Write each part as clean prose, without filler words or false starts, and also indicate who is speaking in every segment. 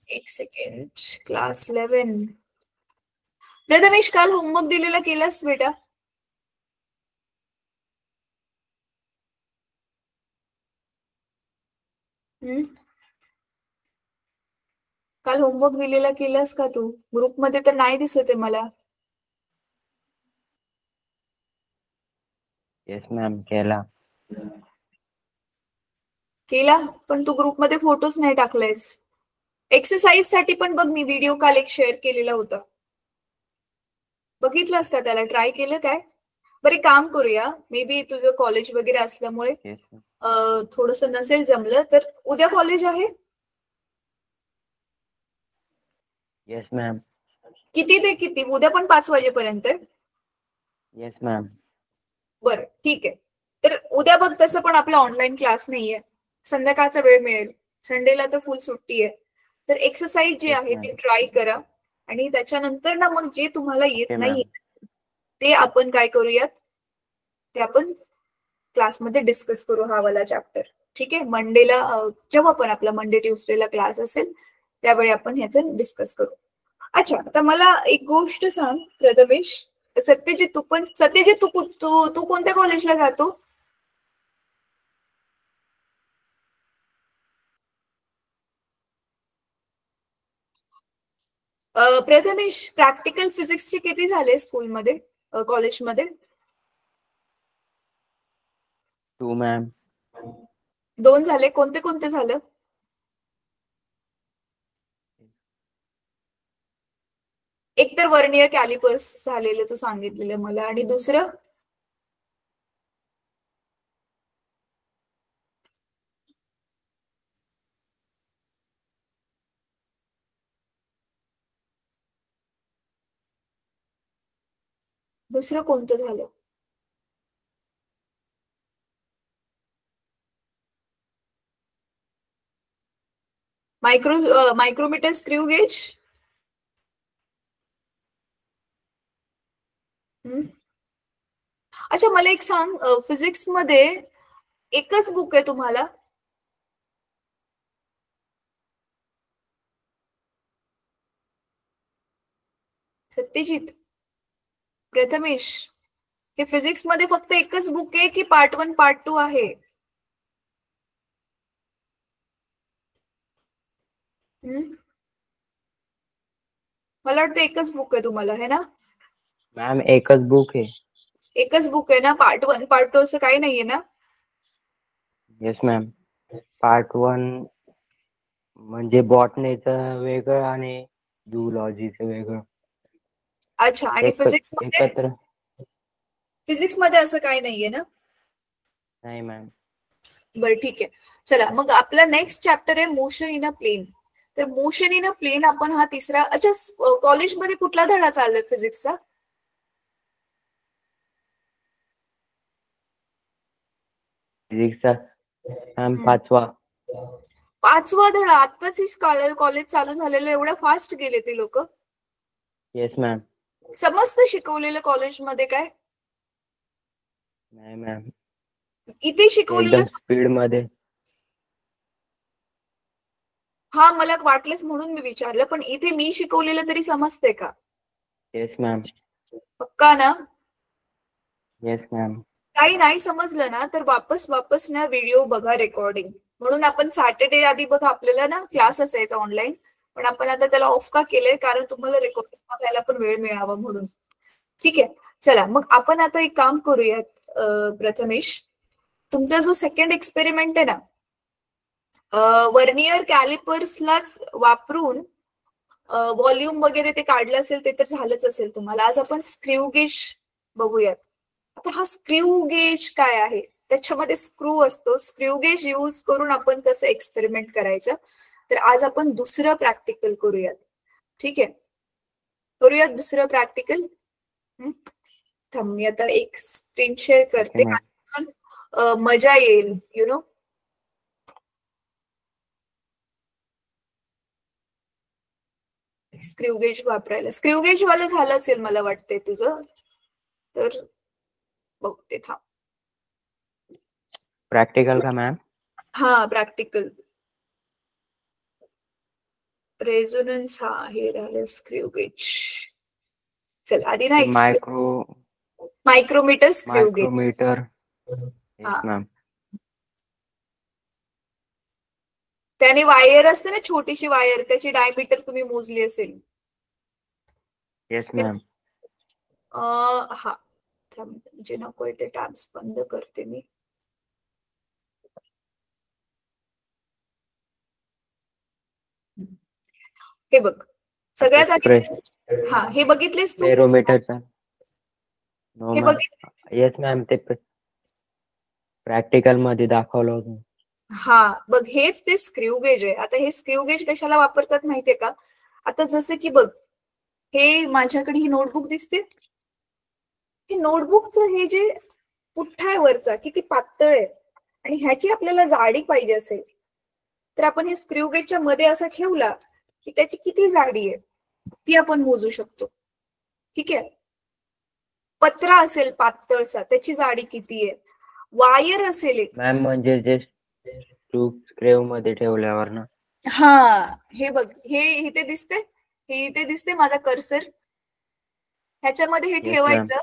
Speaker 1: एक second. Class 11. Prathamesh, काल homework दिलेला केलास बेटा? काल होमवर्क दिलेला केलास का तू? ग्रुपमध्ये तर नाही दिसत आहे मला.
Speaker 2: येस मॅम, केला.
Speaker 1: केला, पण तू ग्रुपमध्ये फोटोच नाही टाकलायस. एक्सरसाइज साठी पण बघ, मी व्हिडिओ काल एक शेअर केलेला होता. बघितलास का? त्याला ट्राय केलं काय? बरे, काम करूया. मे बी तुझं कॉलेज वगैरे असल्यामुळे
Speaker 2: येस
Speaker 1: थोडस नसेल जमलं तर उद्या कॉलेज आहे.
Speaker 2: Yes ma'am.
Speaker 1: किती ते किती? उद्या पण 5 वाजेपर्यंत?
Speaker 2: Yes ma'am.
Speaker 1: बरं, ठीक आहे. तर उद्या बघ, तसं पण आपला ऑनलाईन क्लास नाहीये. संध्याकाळचा वेळ मिळेल. संडेला तर फुल सुट्टी आहे. तर एक्सरसाइज जे
Speaker 2: येस
Speaker 1: आहे
Speaker 2: मॅम.
Speaker 1: ते ट्राय करा. आणि त्याच्यानंतर ना मग जे तुम्हाला येत
Speaker 2: ओके
Speaker 1: नाही
Speaker 2: मॅम.
Speaker 1: ते आपण काय करूयात, ते आपण क्लासमध्ये डिस्कस करू हा वाला चॅप्टर. ठीक आहे. मंडेला जेव्हा पण आपला मंडे ट्युसडेला क्लास असेल त्यावेळी आपण ह्याचं डिस्कस करू. अच्छा, आता मला एक गोष्ट सांग प्रथमेश. सत्यजित, तू कोणत्या कॉलेजला जातो? प्रथमेश, प्रॅक्टिकल फिजिक्सचे किती झाले स्कूलमध्ये, कॉलेजमध्ये?
Speaker 2: 2 मॅम.
Speaker 1: 2 झाले. कोणते कोणते झालं? एक तर वर्नियर कॅलिपर्स झालेलं तू सांगितलेलं मला, आणि दुसरं? दुसरं कोणतं झालं? Micrometer screw gauge. अच्छा, मला एक सांग, फिजिक्स मध्ये एकच बुक आहे तुम्हाला? सत्यजित, प्रथमेश, हे फिजिक्स मध्ये फक्त एकच बुक आहे की पार्ट 1 पार्ट 2 आहे? मला वाटतं एकच बुक आहे तुम्हाला, है ना?
Speaker 2: मॅम, एकच बुक आहे.
Speaker 1: एकच बुक आहे ना? पार्ट 1 पार्ट 2 असं काही नाहीये ना?
Speaker 2: Yes ma'am. पार्ट 1 म्हणजे बॉटनीचं वेगळं आणि झूलॉजीचं वेगळं.
Speaker 1: अच्छा, आणि
Speaker 2: एकत्र
Speaker 1: फिजिक्स मध्ये असं काही नाहीये ना?
Speaker 2: नाही मॅम.
Speaker 1: बरं, ठीक आहे. चला, मग आपला नेक्स्ट चॅप्टर आहे मोशन इन अ प्लेन. तर मोशन इन अ प्लेन आपण हा तिसरा. अच्छा, कॉलेजमध्ये कुठला धडा चाललाय फिजिक्सचा?
Speaker 2: फिजिक्सचा मॅम 5वा.
Speaker 1: 5वा धडा? आत्ताच कॉलेज चालू झालेलं, एवढ्या फास्ट गेले ते लोक.
Speaker 2: Yes ma'am.
Speaker 1: समजतं शिकवलेलं कॉलेजमध्ये काय?
Speaker 2: नाही मॅम,
Speaker 1: इथे शिकवलेलं.
Speaker 2: एकदम स्पीड मध्ये.
Speaker 1: हा, मला वाटलंच म्हणून मी विचारलं. पण इथे मी शिकवलेलं तरी समजते का?
Speaker 2: Yes ma'am.
Speaker 1: पक्का ना?
Speaker 2: Yes ma'am.
Speaker 1: काही नाही समजलं ना तर वापस वापस ना व्हिडिओ बघा, रेकॉर्डिंग. म्हणून आपण सॅटर्डे आधी बघा, आपल्याला ना क्लास असायचा ऑनलाईन, पण आपण आता त्याला ऑफ का केलंय? कारण तुम्हाला रेकॉर्डिंग बघायला पण वेळ मिळावा म्हणून. ठीक आहे. चला, मग आपण आता एक काम करूयात प्रथमेश. तुमचा जो सेकंड एक्सपेरिमेंट आहे ना, वर्नियर कॅलिपर्सलाच वापरून व्हॉल्यूम वगैरे ते काढलं असेल, ते तर झालंच असेल तुम्हाला. आज आपण स्क्रू गेज बघूयात. आता हा स्क्रू गेज काय आहे? त्याच्यामध्ये स्क्रू असतो. स्क्रू गेज यूज करून आपण कसं एक्सपेरिमेंट करायचं, तर आज आपण दुसरं प्रॅक्टिकल करूयात. ठीक आहे, करूयात दुसरं प्रॅक्टिकल. थांब, मी आता एक स्क्रीन शेअर
Speaker 2: ओके
Speaker 1: करते,
Speaker 2: मॅम.
Speaker 1: मजा येईल, यु नो. स्क्रू गेज वापरायला. स्क्रू गेज वाला झालं असेल मला वाटतंय तुझं, तर बघते, थांब.
Speaker 2: प्रॅक्टिकल का मॅम?
Speaker 1: हा, प्रॅक्टिकल. रेझोनन्स हा हे राहिलं स्क्रू गेज. चल आधी ना मायक्रोमीटर स्क्रू गेज.
Speaker 2: मायक्रोमीटर.
Speaker 1: हा
Speaker 2: येस मॅम.
Speaker 1: त्याने वायर असते ना छोटीशी वायर, त्याची डायमीटर तुम्ही मोजली असेल.
Speaker 2: Yes ma'am.
Speaker 1: हा जे नकोय ते टॅब्स बंद करते मी. हे बघ सगळ्यात आधी हा हे बघितलेस तू
Speaker 2: स्पेरोमीटरचा. नो
Speaker 1: हे
Speaker 2: मॅम.
Speaker 1: बघितले.
Speaker 2: येस मॅम, ते प्रॅक्टिकल मध्ये दाखवलं होतं.
Speaker 1: हा बघ हेच ते स्क्रू गेज आहे. आता हे स्क्रू गेज कशाला वापरतात माहितीये का? आता जसं की बघ हे माझ्याकडे ही नोटबुक दिसते. हे नोटबुकचं हे जे पुठ्ठा आहे वरचा किती पातळ आहे आणि ह्याची आपल्याला जाडी पाहिजे असेल तर आपण हे स्क्रू गेजच्या मध्ये असं ठेवला की त्याची किती जाडी आहे ती आपण मोजू शकतो. ठीक आहे. पत्रा असेल पातळसा त्याची जाडी किती आहे, वायर असेल एक.
Speaker 2: मॅम म्हणजे जे स्क्रू मध्ये ठेवल्यावर ना.
Speaker 1: हा हे बघ हे इथे दिसते, हे इथे दिसते माझा कर्सर. ह्याच्यामध्ये हे
Speaker 2: येस मॅम.
Speaker 1: ठेवायचं,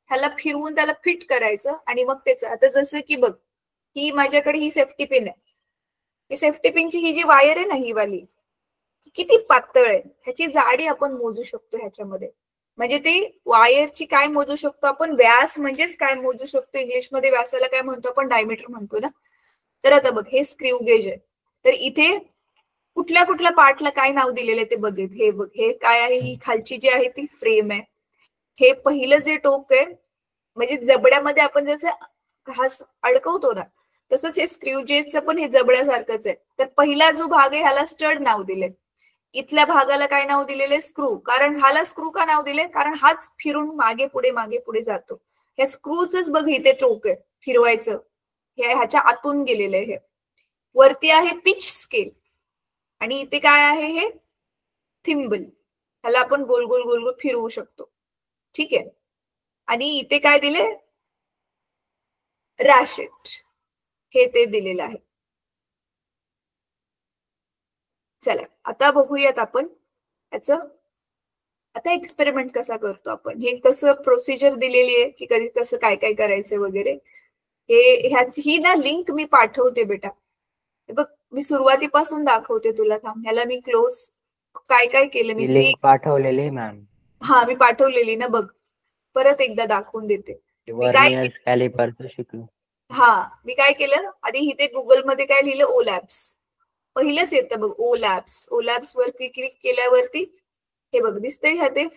Speaker 1: ह्याला फिरवून त्याला फिट करायचं आणि मग त्याचं आता जसं की बघ ही माझ्याकडे ही सेफ्टी पिन आहे. ही सेफ्टी पिनची ही जी वायर आहे ना ही वाली किती पातळ आहे, ह्याची जाडी आपण मोजू शकतो ह्याच्यामध्ये. म्हणजे ती वायरची काय मोजू शकतो आपण, व्यास म्हणजेच काय मोजू शकतो. इंग्लिशमध्ये व्यासाला काय म्हणतो आपण, डायमीटर म्हणतो ना. तर आता बघ हे स्क्रू गेज आहे. तर इथे कुठल्या कुठल्या पार्टला काय नाव दिलेलं आहे ते बघेल. हे बघ हे काय आहे, ही खालची जी आहे ती फ्रेम आहे. हे पहिलं जे टोक आहे म्हणजे जबड्यामध्ये आपण जसं घास अडकवतो ना तसंच हे स्क्रू गेजचं पण हे जबड्यासारखंच आहे. तर पहिला जो भाग आहे ह्याला स्टड नाव दिले. इथल्या भागाला काय नाव दिलेले, स्क्रू. कारण ह्याला स्क्रू का नाव दिले, कारण हाच फिरून मागे पुढे जातो. ह्या स्क्रूच बघ इथे टोक आहे फिरवायचं, हे ह्याच्या आतून गेलेलं आहे. हे वरती आहे पिच स्केल आणि इथे काय आहे हे थिम्बल. ह्याला आपण गोल गोल गोल गोल फिरवू शकतो. ठीक आहे. आणि इथे काय दिले, रॅशेट, हे ते दिलेलं आहे. चला आता बघूयात आपण याचं आता एक्सपेरिमेंट कसा करतो आपण. हे कसं प्रोसिजर दिलेली आहे की कधी कसं काय काय करायचं वगैरे. हे ह्याची ही ना लिंक मी पाठवते बेटा. बघ मी सुरुवातीपासून दाखवते तुला. थांब ह्याला मी क्लोज काय काय केलं मी.
Speaker 2: लिंक पाठवलेली मॅम.
Speaker 1: हा मी पाठवलेली ना बघ, परत एकदा दाखवून देते. मी काय
Speaker 2: व्हर्नियर कॅलिपरचं शिकलो.
Speaker 1: हा मी काय केलं आधी इथे गुगल मध्ये काय लिहिलं, ओ लॅब्स. पहिलंच येतं बघ ओ लॅब्स. ओ लॅब्स वर क्लिक केल्यावरती हे बघ दिसतंय ह्या ते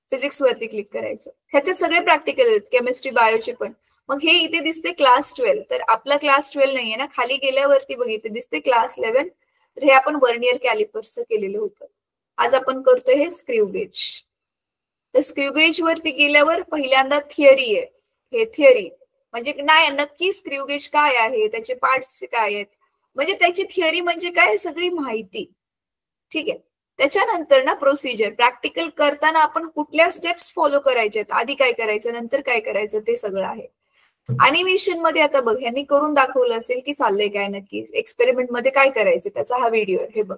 Speaker 1: फिजिक्स वरती क्लिक करायचं. ह्याच्यात सगळे प्रॅक्टिकल आहेत, केमिस्ट्री बायोचे पण. मग हे इथे दिसते क्लास 12. तर आपला क्लास 12 नाहीये ना, खाली गेल्यावरती बघ इथे दिसते क्लास 11. तर हे आपण वर्नियर कॅलिपर्सचं केलेलं होतं. आज आपण करतोय हे स्क्रू गेज. तर स्क्रू गेज वरती गेल्यावर पहिल्यांदा थिअरी आहे. हे थिअरी म्हणजे नाही नक्की स्क्रू गेज काय आहे, त्याचे पार्ट्स काय आहेत, म्हणजे त्याची थिअरी म्हणजे काय, सगळी माहिती. ठीक आहे. त्याच्यानंतर ना प्रोसिजर, प्रॅक्टिकल करताना आपण कुठल्या स्टेप्स फॉलो करायचे, आधी काय करायचं नंतर काय करायचं ते सगळं आहे. अॅनिमेशन मध्ये आता बघ ह्यांनी करून दाखवलं असेल की चाललंय काय नक्की, एक्सपेरिमेंट मध्ये काय करायचं त्याचा हा व्हिडिओ आहे. हे बघ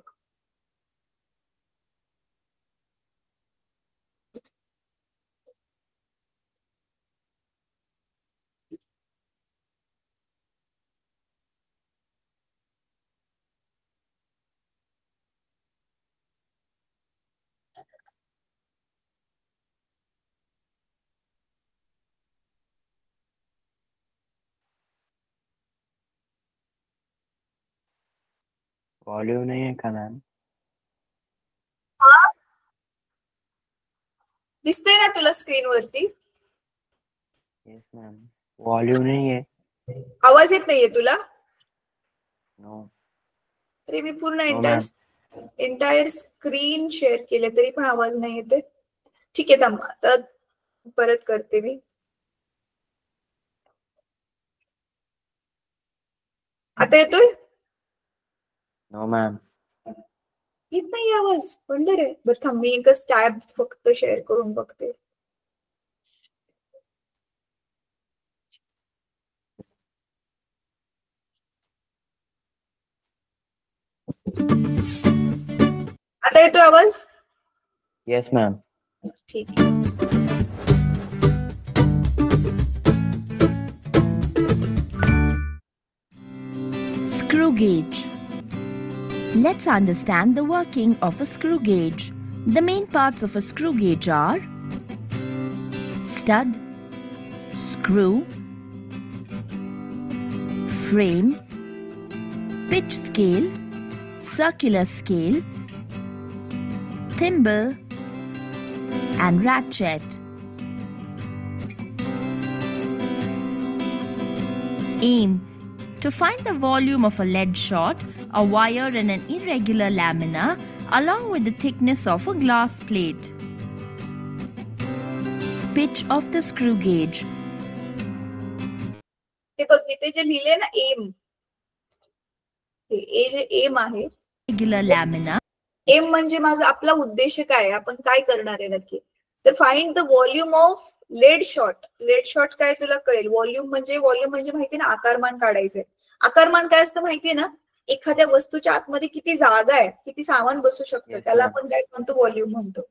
Speaker 2: व्हॉल्यूम नाही आहे का मॅम?
Speaker 1: दिसतंय ना तुला स्क्रीन वरती?
Speaker 2: Yes ma'am. व्हॉल्यूम नाही आहे.
Speaker 1: आवाज येत नाहीये तुला?
Speaker 2: नो.
Speaker 1: तरी मी पूर्ण
Speaker 2: no ma'am.
Speaker 1: Entire screen share केले तरी पण आवाज नाही येते. ठीक आहे थांब आता परत करते मी. आता येतोय?
Speaker 2: No ma'am.
Speaker 1: येत नाही आवाज, वंडर आहे. बरं थांब मी एकच टॅब फक्त शेअर करून बघते. आता येतोय आवाज?
Speaker 2: Yes ma'am.
Speaker 1: ठीक आहे.
Speaker 3: Screw gauge. Let's understand the working of a screw gauge. The main parts of a screw gauge are stud, screw, frame, pitch scale, circular scale, thimble, and ratchet. Aim. To find the volume of a lead shot, a wire in an irregular lamina along with the thickness of a glass plate. Pitch of the screw gauge.
Speaker 1: हे बघ इथे जे लिहिले ना M, हे जे M आहे,
Speaker 3: Irregular lamina.
Speaker 1: M म्हणजे माझा आपला उद्देश काय आहे, आपण काय करणार आहे नक्की. तर find the volume of lead shot. Lead shot काय तुला कळेल. व्हॉल्यूम म्हणजे माहिती ना, आकारमान काढायचंय. आकारमान काय असतं माहितीये ना, एखाद्या वस्तूच्या आतमध्ये किती जागा आहे, किती सामान बसू शकतं, त्याला आपण काय म्हणतो, व्हॉल्यूम म्हणतो,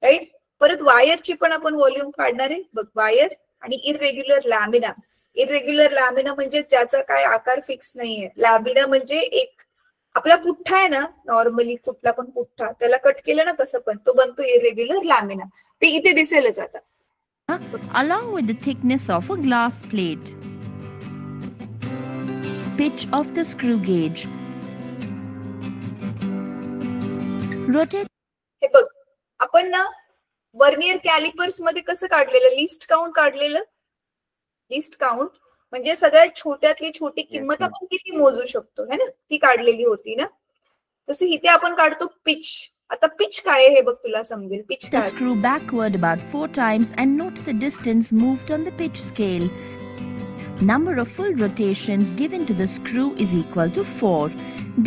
Speaker 1: राईट. परत वायरची पण आपण व्हॉल्यूम काढणार आहे. बघ, वायर आणि इररेग्युलर लॅमिना. इररेग्युलर लॅमिना म्हणजे ज्याचा काय आकार फिक्स नाहीये. लॅमिना म्हणजे एक आपला पुठ्ठा आहे ना, नॉर्मली कुठला पण पुठ्ठा, त्याला कट केलं ना कसं पण, तो बनतो इरेग्युलर लॅमिना. ते इथे दिसेलच आता.
Speaker 3: Along with the thickness of a glass plate. Pitch of the screw gauge. Rotate.
Speaker 1: हे बघ, आपण ना वर्नियर कॅलिपर्स मध्ये कसं काढलेलं, लिस्ट काउंट काढलेलं. लिस्ट काउंट म्हणजे सगळ्यात छोट्यातली छोटी किंमत आपण किती मोजू शकतो, है ना, ती काढलेली होती ना. तसं इथे आपण काढतो पिच. आता पिच काय आहे हे बघ, तुला समजेल. Pitch
Speaker 3: The screw backward about 4 times and note the distance moved on the pitch scale. Number of full rotations given to the screw is equal to 4.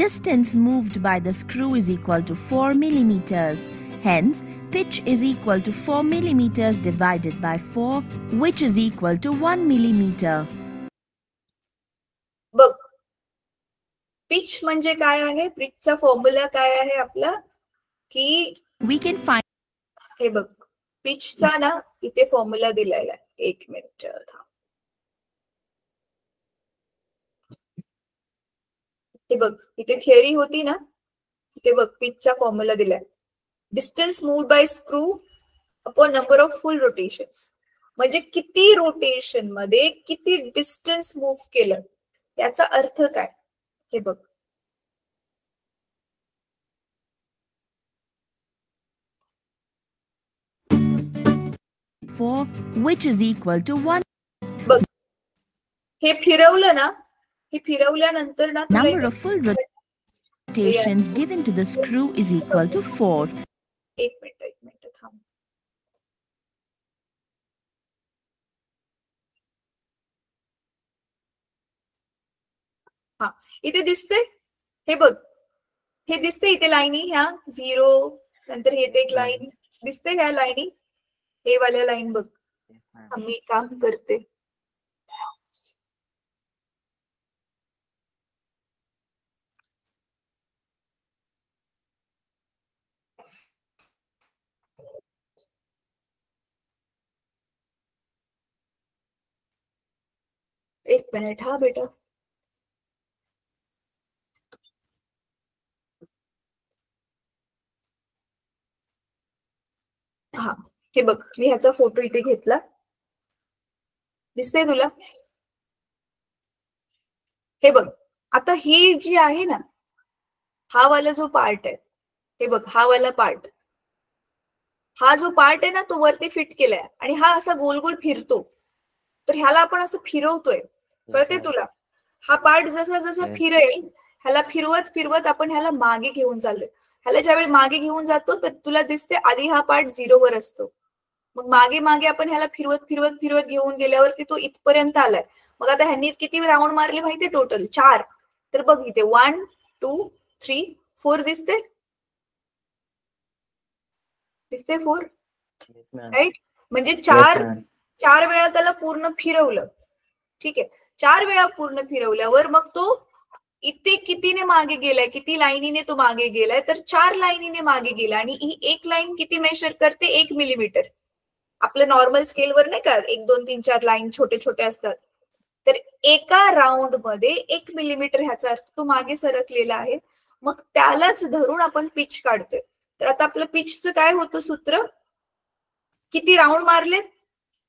Speaker 3: Distance moved by the screw is equal to 4 millimeters. Hence, pitch is equal to 4 millimeters divided by 4, which is equal to 1 millimeter.
Speaker 1: बघ, pitch म्हणजे काय आहे, पिचचा formula काय आहे आपला, की
Speaker 3: We can find.
Speaker 1: हे बघ, पिचचा ना इथे फॉर्म्युला दिलेला आहे. 1 मिनिट थांब. हे बघ, इथे थिअरी होती ना, इथे बघ पिचचा फॉर्म्युला दिलाय. Distance moved by screw upon number of full rotations. म्हणजे किती रोटेशन मध्ये किती डिस्टन्स मूव्ह केलं, याचा अर्थ काय. हे बघ,
Speaker 3: which is equal to 1.
Speaker 1: बघ, हे फिरवलं ना, हे फिरवल्यानंतर ना
Speaker 3: Number of full rotations given to the screw is equal to 4.
Speaker 1: एक मिनिट थांब. हा, इथे दिसते. हे बघ, हे दिसते इथे लाईनी, ह्या 0 नंतर हे एक लाईन दिसते, ह्या लाईनी, हे वाल्या लाईन बघ. आम्ही काम करते. एक मिनिट हा बेटा. हा, हे बघ, मी ह्याचा फोटो इथे घेतला, दिसतंय तुला. हे बघ, आता ही जी आहे ना, हा वाला जो पार्ट आहे, हे बघ, हा वाला पार्ट, हा जो पार्ट आहे ना, तो वरती फिट केलाय आणि हा असा गोल गोल फिरतो. तर ह्याला आपण असं फिरवतोय, कळते तुला. हा पार्ट जसा जसा फिरेल, ह्याला फिरवत फिरवत आपण ह्याला मागे घेऊन चाललोय. ह्याला ज्यावेळी मागे घेऊन जातो, तर तुला दिसते आधी हा पार्ट 0 वर असतो. मग मागे मागे आपण ह्याला फिरवत फिरवत फिरवत घेऊन गेल्यावरती तो इथपर्यंत आलाय. मग आता ह्यांनी किती राऊंड मारले माहितीये टोटल? 4. तर बघ इथे 1 2 3 4 दिसते, दिसते 4, राईट. म्हणजे 4 वेळा त्याला पूर्ण फिरवलं. ठीक आहे, 4 वेळा पूर्ण फिरवल्यावर मग तो इथे कितीने मागे गेलाय, किती लाईनीने तो मागे गेलाय, तर 4 लाईनीने मागे गेला. आणि ही एक लाईन किती मेजर करते, 1 मिलीमीटर. आपल्या नॉर्मल स्केलवर नाही का 1 2 3 4 लाईन छोटे छोटे असतात, तर एका राऊंड मध्ये 1 मिलीमीटर ह्याचा अर्थ तो मागे सरकलेला आहे. मग त्यालाच धरून आपण पिच काढतोय. तर आता आपलं पिचचं काय होतं सूत्र, किती राऊंड मारलेत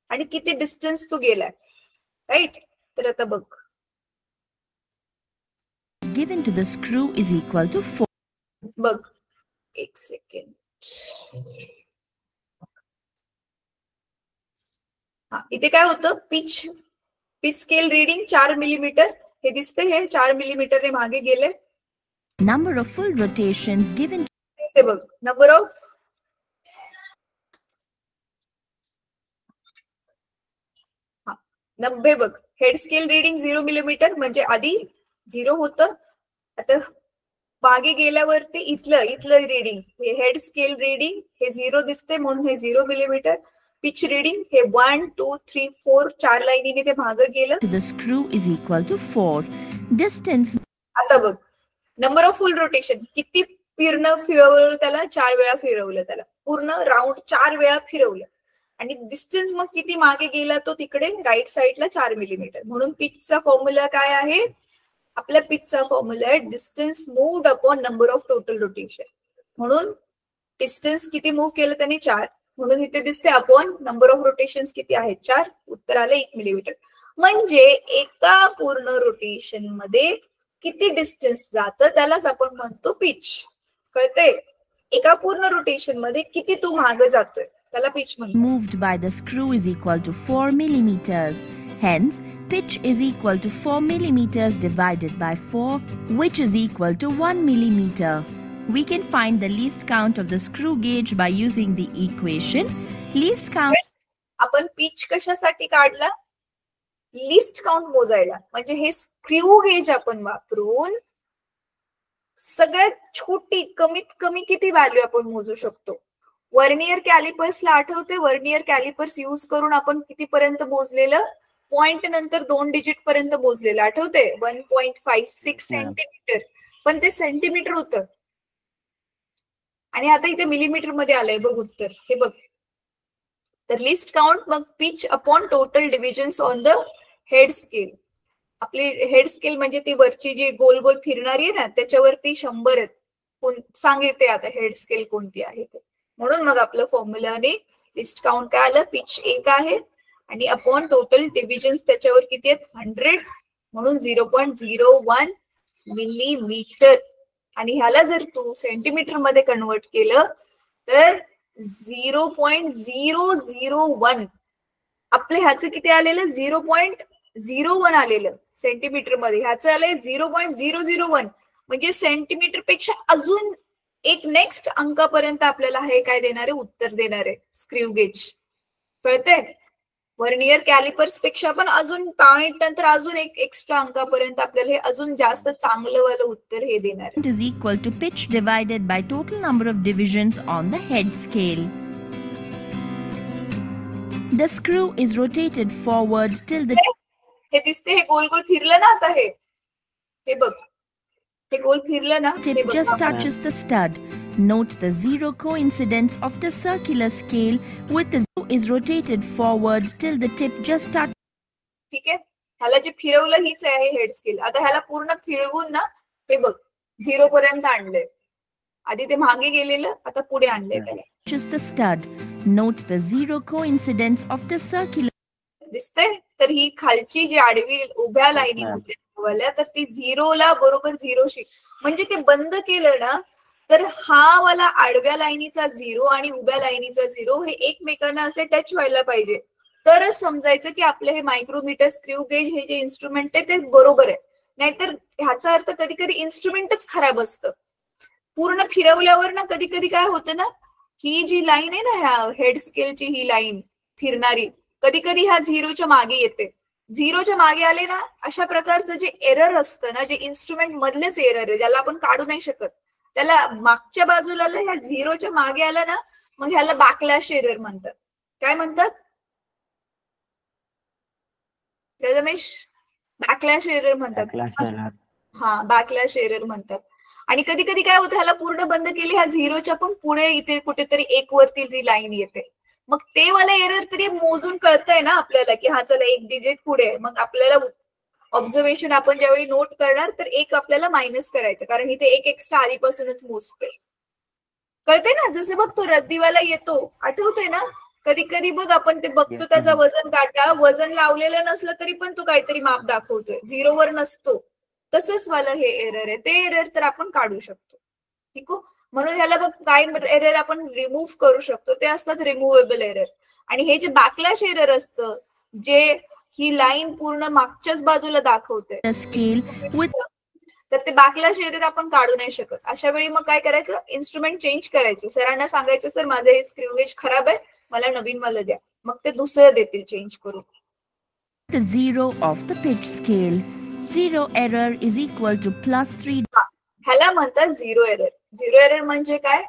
Speaker 1: आणि किती डिस्टन्स तो गेलाय, राईट. तर आता बघ,
Speaker 3: given to the screw is equal to 4.
Speaker 1: बघ एक सेकंड. हा, इथे काय होतं, पिच स्केल रीडिंग 4 मिलीमीटर हे दिसते, हे 4 मिलीमीटरने मागे गेले.
Speaker 3: Number of full rotations given.
Speaker 1: ते बघ, नंबर ऑफ हे बघ, हेड स्केल रीडिंग 0 मिलीमीटर म्हणजे आधी 0 होतं, आता मागे गेल्यावरती इथलं रीडिंग हे हेड स्केल रीडिंग हे 0 दिसते म्हणून हे 0 मिलीमीटर. पिच रीडिंग हे 1 2 3 4 4 लाईनीने ते मागे गेलं.
Speaker 3: To the screw is equal to 4. Distance.
Speaker 1: आता बघ, नंबर ऑफ फुल रोटेशन किती फिरवलं त्याला, 4 वेळा फिरवलं त्याला, पूर्ण राऊंड 4 वेळा फिरवलं. आणि डिस्टन्स मग किती मागे गेला तो तिकडे राईट साईडला 4 मिलीमीटर. म्हणून पिचचा फॉर्म्युला काय आहे, आपल्या पिचचा फॉर्म्युला आहे distance moved upon number of total rotation. म्हणून डिस्टन्स किती मूव्ह केलं त्याने 4, म्हणून इथे दिसते अपॉन नंबर ऑफ रोटेशन्स किती आहेत 4, उत्तर आलं 1 मिलीमीटर. म्हणजे एका पूर्ण रोटेशन मध्ये किती डिस्टन्स जातं त्यालाच आपण म्हणतो पिच. कळतंय, एका पूर्ण रोटेशन मध्ये किती तू मागे जातोय त्याला पिच म्हणतो.
Speaker 3: Moved by the screw is equal to 4 millimeters. Hence, pitch is equal to 4 millimeters divided by 4, which is equal to 1 millimeter. We can find the least count of the screw gauge by using the equation. Least count.
Speaker 1: आपण pitch कशासाठी काढला, list count मोजायला. म्हणजे हे screw gauge आपण वापरून सगळ्यात छोटी कमीत कमी किती व्हॅल्यू आपण मोजू शकतो. वर्नियर कॅलिपर्सला आठवते, वर्नियर कॅलिपर्स यूज करून आपण कितीपर्यंत मोजलेलं, पॉइंट नंतर 2 डिजिट पर्यंत मोजलेलं आठवते, 1.56 सेंटीमीटर, पण ते सेंटीमीटर होतं. आणि आता इथे मिलीमीटर मध्ये आलंय बघ उत्तर, हे बघ. तर लिस्ट काउंट मग pitch upon total divisions on the head scale. आपली हेड स्केल म्हणजे ती वरची जी गोल गोल फिरणारी आहे ना, त्याच्यावरती 100 आहेत. सांगितले आता हेड स्केल कोणती आहे ते. म्हणून मग आपलं फॉर्म्युलाने लिस्ट काउंट काय आलं, पिच 1 आहे आणि अपॉन टोटल डिव्हिजन्स त्याच्यावर किती आहेत 100, म्हणून 0.01 मिलीमीटर. आणि ह्याला जर तू सेंटीमीटर मध्ये कन्वर्ट केलं तर 0.001. आपलं ह्याचं किती आलेलं, 0.01 आलेलं सेंटीमीटर मध्ये, ह्याचं आलंय 0.001. म्हणजे सेंटीमीटर पेक्षा अजून एक नेक्स्ट अंकापर्यंत आपल्याला हे काय देणार आहे, उत्तर देणार आहे स्क्रू गेज. कळतंय, वर्नियर कॅलिपर्स पेक्षा पण अजून पॉइंट नंतर अजून एक एक्स्ट्रा अंकापर्यंत आपल्याला हे अजून जास्त चांगलं वालं उत्तर हे देणार आहे.
Speaker 3: Is equal to pitch divided by total number of divisions on the head scale. The screw is rotated forward till the.
Speaker 1: हे दिसते, हे गोल गोल फिरलं ना आता, हे बघ, हे गोल फिरलं ना,
Speaker 3: tip just touches the stud. Note the zero coincidence of the circular scale with the screw is rotated forward till the tip just touches.
Speaker 1: ठीक आहे, ह्याला जे फिरवलं हीच आहे हेड स्केल. आता ह्याला पूर्ण फिरवून ना हे बघ 0 पर्यंत आणलंय. आधी ते मागे गेलेलं, आता पुढे आणलंय त्याला.
Speaker 3: Just the stud. Note the zero coincidence of the circular.
Speaker 1: दिसतंय, तर ही खालची जी आडवी उभ्या लाईनी होत्या तर ती 0ला बरोबर 0शी, म्हणजे ते बंद केलं ना तर हा वाला आडव्या लाईनीचा 0 आणि उभ्या लाईनीचा 0 हे एकमेकांना असे टच व्हायला पाहिजे, तरच समजायचं की आपलं हे मायक्रोमीटर स्क्रू गेज हे जे इन्स्ट्रुमेंट आहे ते बरोबर आहे. नाहीतर ह्याचा अर्थ कधी कधी इन्स्ट्रुमेंटच खराब असतं. पूर्ण फिरवल्यावर ना कधी कधी काय होतं ना, ही जी लाईन आहे ना, ह्या हेड स्केलची ही लाईन फिरणारी, कधी कधी ह्या 0च्या मागे येते. 0च्या मागे आले ना, अशा प्रकारचं जे एरर असतं ना, जे इन्स्ट्रुमेंट मधलेच एरर आहे ज्याला आपण काढू नाही शकत, त्याला मागच्या बाजूला ह्या 0च्या मागे आला ना, मग ह्याला बॅकलॅश एरर म्हणतात. काय म्हणतात रमेश? बॅकलॅश एरर म्हणतात. हा, बॅकलॅश एरर म्हणतात. आणि कधी कधी काय होतं, ह्याला पूर्ण बंद केले, ह्या झिरोच्या पण पुढे इथे कुठेतरी एक वरती ती लाईन येते, मग ते वाला एरर तरी मोजून कळतंय ना आपल्याला की हा चला एक डिजिट पुढे आहे. मग आपल्याला ऑब्झर्वेशन आपण ज्यावेळी नोट करणार तर एक आपल्याला मायनस करायचं, कारण इथे एक एक्स्ट्रा आधीपासूनच मोजते. कळते ना, जसं बघ तो रद्दीवाला येतो, आठवतंय ना, कधी कधी बघ आपण ते बघतो त्याचा वजन काटा, वजन लावलेलं नसलं तरी पण तो काहीतरी माप दाखवतोय, झिरोवर नसतो. तसंच वाला हे एरर आहे, ते एरर तर आपण काढू शकतो. ठीक आहे, म्हणून ह्याला बघ काय एरर आपण रिमूव्ह करू शकतो, ते असतात रिमूव्हेबल एरर. आणि हे जे बॅकलॅश एरर असतं, जे ही लाईन पूर्ण मागच्याच बाजूला दाखवते, तर ते बॅकलॅश एरर आपण काढू नाही शकत. अशा वेळी मग काय करायचं, इन्स्ट्रुमेंट चेंज करायचं, सरांना सांगायचं सर माझं हे स्क्रू गेज खराब आहे, मला नवीन वाला द्या, मग ते दुसरं देतील चेंज करून.
Speaker 3: The zero of the pitch scale. Zero error is equal to +3.
Speaker 1: ह्याला म्हणतात झिरो एरर. झिरो एरर म्हणजे काय,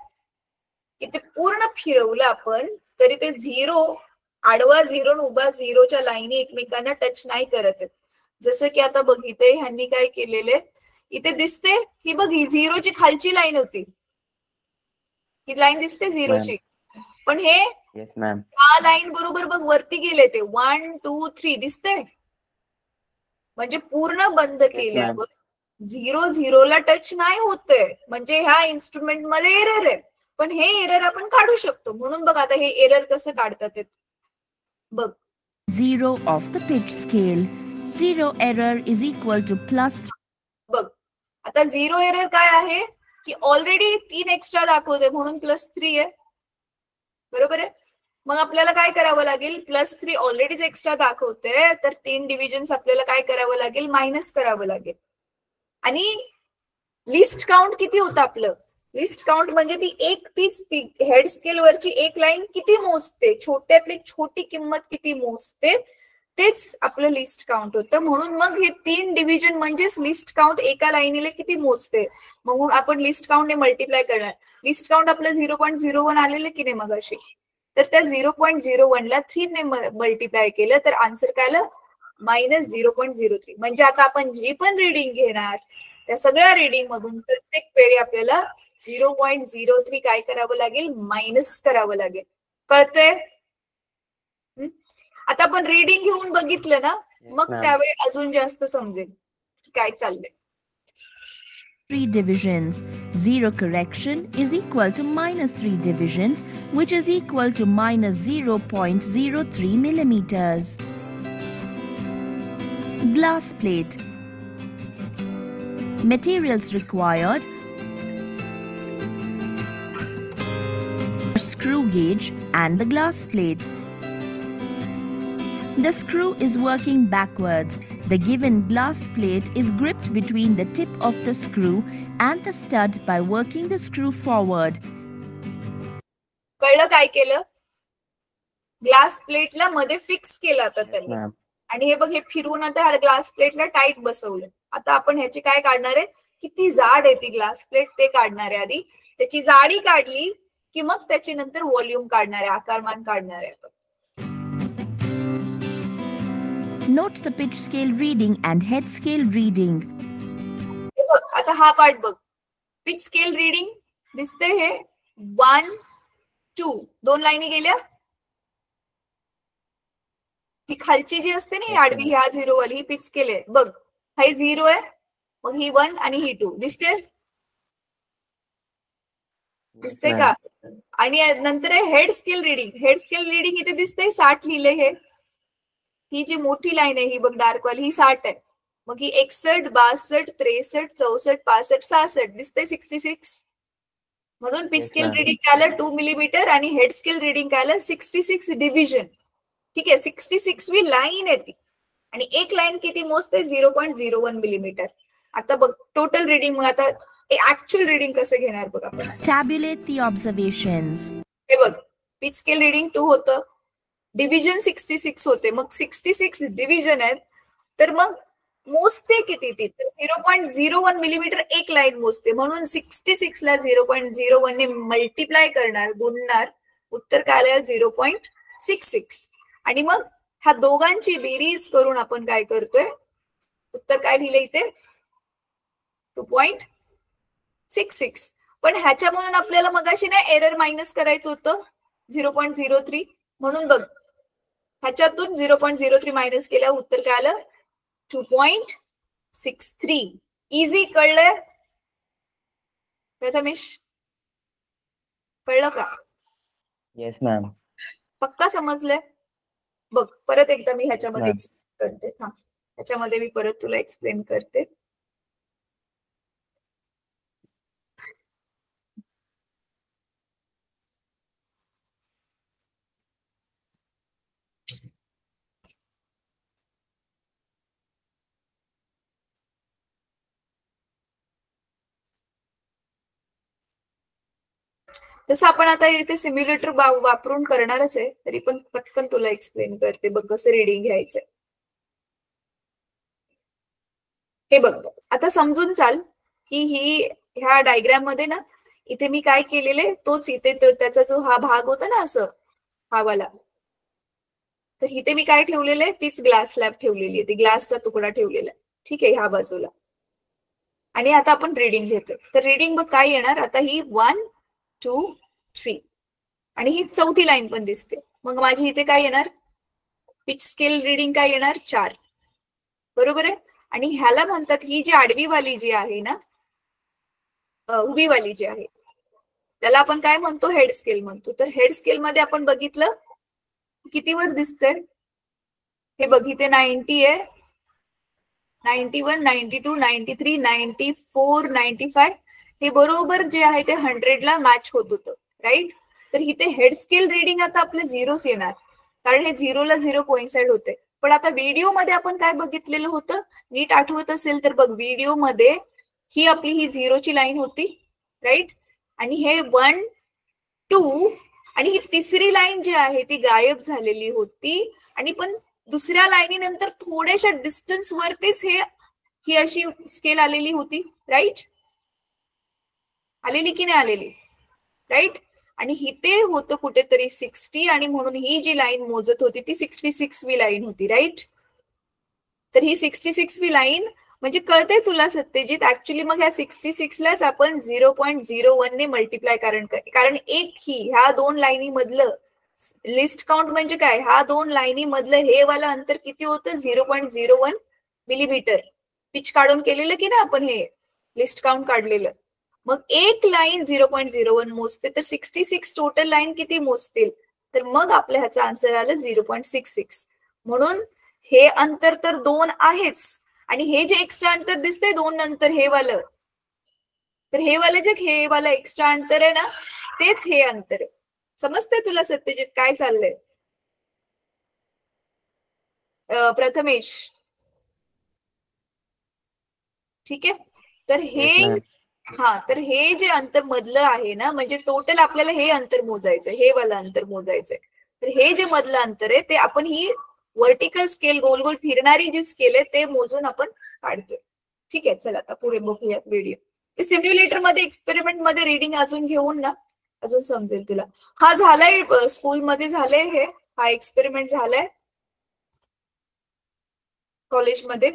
Speaker 1: की ते पूर्ण फिरवलं आपण तरी ते झिरो, आडवा झिरो आणि उभा झिरोच्या लाईनी एकमेकांना टच नाही करत आहेत. जसं की आता बघितलंय ह्यांनी काय केलेले, इथे दिसते ही बघ, ही झिरोची खालची लाईन होती, ही लाईन दिसते झिरोची, पण हे हा लाईन बरोबर बघ वरती गेले, ते 1 2 3 दिसते, म्हणजे पूर्ण बंद केल्यावर झिरो झिरोला टच नाही होते, म्हणजे ह्या इन्स्ट्रुमेंट मध्ये एरर आहे. पण हे एरर आपण काढू शकतो. म्हणून बघ आता हे एरर कसं काढतात बघ.
Speaker 3: Zero of the pitch scale. Zero error is equal to +3.
Speaker 1: बघ आता झिरो एरर काय आहे, की ऑलरेडी 3 एक्स्ट्रा दाखवते म्हणून +3 आहे, बरोबर आहे. मग आपल्याला काय करावं लागेल, +3 ऑलरेडीच एक्स्ट्रा दाखवते, तर 3 डिव्हिजन्स आपल्याला काय करावं लागेल, मायनस करावं लागेल. आणि लिस्ट काउंट किती होतं आपलं, लिस्ट काउंट म्हणजे ती हेड स्केल वरची एक लाईन किती मोजते, छोट्यातली छोटी किंमत किती मोजते, तेच आपलं लिस्ट काउंट होतं. म्हणून मग हे 3 डिव्हिजन म्हणजेच लिस्ट काउंट एका लाईनीला किती मोजते, मग आपण लिस्ट काउंटने मल्टिप्लाय करणार. लिस्ट काउंट आपलं 0.01 आलेलं की नाही मग अशी, तर त्या 0.01 ला 3 ने मल्टिप्लाय केलं तर आन्सर काय आलं, -0.03. म्हणजे आता आपण जी पण रिडिंग घेणार त्या सगळ्या रिडिंग मधून प्रत्येक वेळी आपल्याला 0.03 काय करावं लागेल, मायनस करावं लागेल. कळतंय? आता आपण रिडिंग घेऊन बघितलं ना, मग त्यावेळी अजून जास्त समजेल काय चाललंय.
Speaker 3: 3 divisions. Zero correction is equal to -3 divisions, which is equal to -0.03 millimeters. Glass plate. Materials required: a screw gauge and the glass plate. The screw is working backwards. The given glass plate is gripped between the tip of the screw and the stud by working the screw forward.
Speaker 1: कळलं काय केलं, glass प्लेटला मध्ये fix केलं आता त्यांनी, आणि हे बघ हे फिरवून आता ग्लास प्लेटला टाईट बसवलं. आता आपण ह्याची काय काढणार आहे, किती जाड आहे ती ग्लास प्लेट ते काढणार आहे. आधी त्याची जाडी काढली की मग त्याची नंतर व्हॉल्यूम काढणार आहे, आकारमान काढणार आहे.
Speaker 3: Note the pitch scale reading and head scale reading.
Speaker 1: आता हा पार्ट बघ, पिच स्केल रीडिंग दिसते, हे 1 2 2 लाईनी गेल्या, ही खालची जी असते ना आडवी ह्या 0 वाली ही पिच स्केल आहे बघ, हा 0 आहे, मग ही 1 आणि ही 2 दिसते, दिसते का. आणि नंतर आहे head scale reading. Head scale reading इथे दिसते 60 लिहिले, हे ही जी मोठी लाईन आहे ही बघ डार्क वाली, ही 60 आहे, मग ही 61 62 63 64 65 66 दिसते 66. म्हणून पिच स्केल रीडिंग काय आलं 2 मिलीमीटर आणि हेड स्केल रीडिंग काय आलं 66 डिव्हिजन. ठीक आहे, 66 वी लाईन आहे ती, आणि एक लाईन किती मोजते 0.01 मिलीमीटर. आता बघ टोटल रीडिंग, मग आता ऍक्च्युअल रीडिंग कसं घेणार बघ आपण.
Speaker 3: Tabulate the observations.
Speaker 1: हे बघ पिच स्केल रीडिंग 2 होतं, डिव्हिजन 66 होते, मग 66 डिव्हिजन आहेत, तर मग मोजते किती ती, 0.01 मिलीमीटर एक लाईन मोजते. म्हणून 66 ला 0.01 ने मल्टिप्लाय करणार, गुणणार, उत्तर काय आलं 0.66. आणि मग ह्या दोघांची बेरीज करून आपण काय करतोय, उत्तर काय लिहिलं इथे 2.66. पण ह्याच्यामधून आपल्याला मगाशी नाही एरर मायनस करायचं होतं 0.03, म्हणून बघ ह्याच्यातून 0.03 मायनस केल्यावर उत्तर काय आलं 2.63. इझी. कळलंय प्रथमेश? कळलं का?
Speaker 2: Yes ma'am.
Speaker 1: पक्का समजलंय? बघ परत एकदा मी ह्याच्यामध्ये एक्सप्लेन करते. ह्याच्यामध्ये मी परत तुला एक्सप्लेन करते. जसं आपण आता इथे सिम्युलेटर वापरून करणारच आहे, तरी पण पटकन तुला एक्सप्लेन करते. बघ कसं रीडिंग घ्यायचंय. हे बघ आता समजून चाल की ह्या डायग्राम मध्ये ना इथे मी काय केलेले तोच इथे त्याचा जो हा भाग होता ना असं हा वाला, तर इथे मी काय ठेवलेलं आहे तीच ग्लास स्लॅब ठेवलेली आहे, ती ग्लासचा तुकडा ठेवलेला आहे. ठीक आहे, ह्या बाजूला. आणि आता आपण रीडिंग घेतोय. तर रीडिंग बघ काय येणार आता, ही 1 2 3 आणि ही चौथी लाईन पण दिसते. मग माझी इथे काय येणार, पिच स्केल रीडिंग काय येणार 4. बरोबर आहे. आणि ह्याला म्हणतात ही जी आडवी वाली जी आहे ना, उभी वाली जी आहे त्याला आपण काय म्हणतो, हेड स्केल म्हणतो. तर हेड स्केल मध्ये आपण बघितलं कितीवर दिसतंय हे बघ, इथे 90 आहे, 91 92 93 94 95 हे बरोबर जे आहे ते 100 ला मॅच होत होतं. राईट. तर इथे हेड स्केल रीडिंग आता आपलं 0च येणार, कारण हे 0 ला 0 कोइन्साइड होते. पण आता व्हिडिओ मध्ये आपण काय बघितलेलं होतं, नीट आठवत असेल तर बघ, व्हिडिओ मध्ये ही आपली ही 0ची लाईन होती. राईट. आणि हे 1 2 आणि ही तिसरी लाईन जी आहे ती गायब झालेली होती. आणि पण दुसऱ्या लाईनीनंतर थोड्याशा डिस्टन्स वरतीच ही अशी स्केल आलेली होती. राईट. आलेली की नाही आलेली? राईट. आणि इथे होतं कुठेतरी 60 आणि म्हणून ही जी लाईन मोजत होती ती 66वी लाईन होती. राईट. तर ही 66वी लाईन म्हणजे कळतंय तुला सत्यजित, ऍक्च्युली मग ह्या 66 लाच आपण 0.01 ने मल्टिप्लाय कारण एक ही ह्या दोन लाईनी मधलं लिस्ट काउंट म्हणजे काय, ह्या दोन लाईनी मधलं हे वाला अंतर किती होतं 0.01 मिलीमीटर. पिच काढून केलेलं की ना आपण, हे लिस्ट काउंट काढलेलं. मग एक लाईन 0.01 मोजते, तर 66 टोटल लाईन किती मोजतील, तर मग आपल्या ह्याचा आन्सर आलं 0.66. म्हणून हे अंतर तर 2 आहेच, आणि हे जे एक्स्ट्रा अंतर दिसतंय 2 नंतर हे वालं, तर हे वालं जे हे वाला एक्स्ट्रा अंतर आहे ना तेच हे अंतर आहे. समजतंय तुला सत्यजित काय चाललंय? प्रथमेश ठीक आहे. तर तर हे जे अंतर मधलं आहे ना, म्हणजे टोटल आपल्याला हे अंतर मोजायचंय, हे वालं अंतर मोजायचंय. तर हे जे मधलं अंतर आहे ते आपण ही व्हर्टिकल स्केल गोल गोल फिरणारी जी स्केल आहे ते मोजून आपण काढतोय. ठीक आहे, चला आता पुढे बघूया व्हिडिओ. सिम्युलेटर मध्ये एक्सपेरिमेंट मध्ये रीडिंग अजून घेऊन ना अजून समजेल तुला. हा झालाय स्कूलमध्ये झालंय, हा एक्सपेरिमेंट झालाय कॉलेजमध्ये.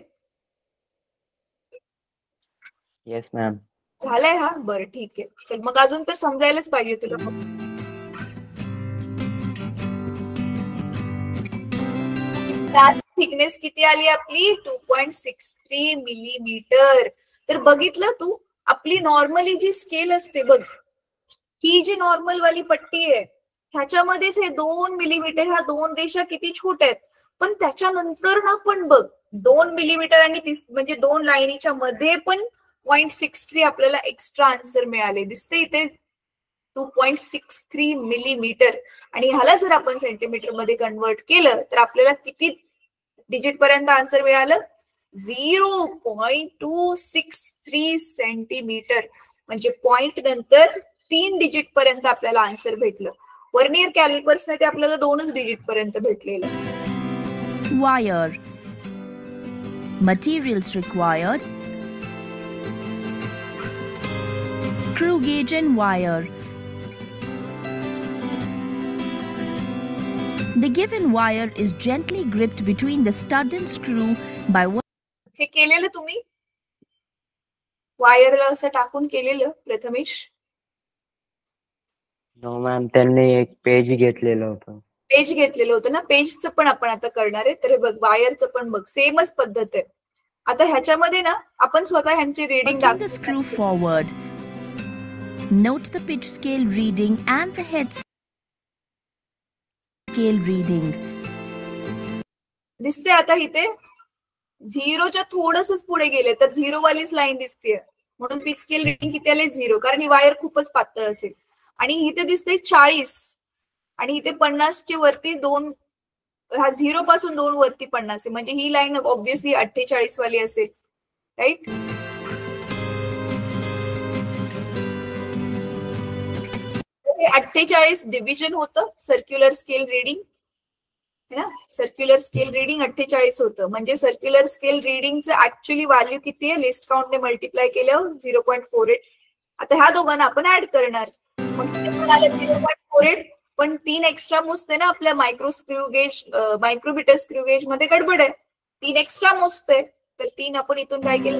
Speaker 2: Yes ma'am.
Speaker 1: झालंय हा. बरं ठीक आहे, चल मग अजून तर समजायलाच पाहिजे तुला. थिकनेस किती आली आपली 2.63 मिलीमीटर. तर बघितलं तू, आपली नॉर्मली जी स्केल असते बघ, ही जी नॉर्मल वाली पट्टी आहे ह्याच्यामध्येच हे 2 मिलीमीटर, ह्या 2 रेषा किती छोट्या आहेत. पण त्याच्यानंतर ना पण बघ 2 मिलीमीटर आणि म्हणजे 2 लाईनीच्या मध्ये पण 0.63 आपल्याला एक्स्ट्रा आन्सर मिळाले. दिसते इथे 2.63 मिलीमीटर. आणि ह्याला जर आपण सेंटीमीटर मध्ये कन्वर्ट केलं तर आपल्याला किती डिजिट पर्यंत आन्सर मिळालं 0.263 सेंटीमीटर. म्हणजे पॉइंट नंतर 3 डिजिट पर्यंत आपल्याला आन्सर भेटलं. वर्नियर कॅलिपर्स ने ते आपल्याला 2च डिजिट पर्यंत भेटलेलं.
Speaker 3: Wire. Materials required: screw gauge and wire. The given wire is gently gripped between the stud and screw by one.
Speaker 1: हे केलेलं तुम्ही वायरला असं टाकून केलेलं प्रथमेश?
Speaker 2: नो मॅम, त्यांनी एक पेज घेतलेलं होतं.
Speaker 1: पेज घेतलेलं होतं ना, पेजचं पण आपण आता करणार आहे. तर बघ, वायरचं पण बघ, सेमच पद्धत आहे. आता ह्याच्यामध्ये ना आपण स्वतः ह्यांची reading
Speaker 3: Putting the screw forward. Note the pitch scale reading and the head scale reading.
Speaker 1: दिसते आता इथे 0च्या थोडंसंच पुढे गेले तर 0 वालीच लाईन दिसते, म्हणून पिच स्केल रीडिंग किती आले? 0, कारण ही वायर खूपच पातळ असेल. आणि इथे दिसते 40 आणि इथे 50 ची वरती 2, हा 0 पासून 2 वरती 50 आहे, म्हणजे ही लाईन ऑब्व्हियसली 48 वाली असेल, राईट? हे 48 डिव्हिजन होतं सर्क्युलर स्केल रीडिंग, है ना? सर्क्युलर स्केल रीडिंग 48 होतं, म्हणजे सर्क्युलर स्केल रीडिंगचं ऍक्च्युअली व्हॅल्यू किती आहे? लिस्ट काउंटने मल्टिप्लाय केल्यावर 0.48. आता ह्या दोघांना आपण ऍड करणार, मग किती पण आलं? 0.48. पण 3 एक्स्ट्रा मोजते ना आपल्या मायक्रोमीटर स्क्रू गेज मध्ये गडबड आहे, 3 एक्स्ट्रा मोजते. तर 3 आपण इथून काय केलं?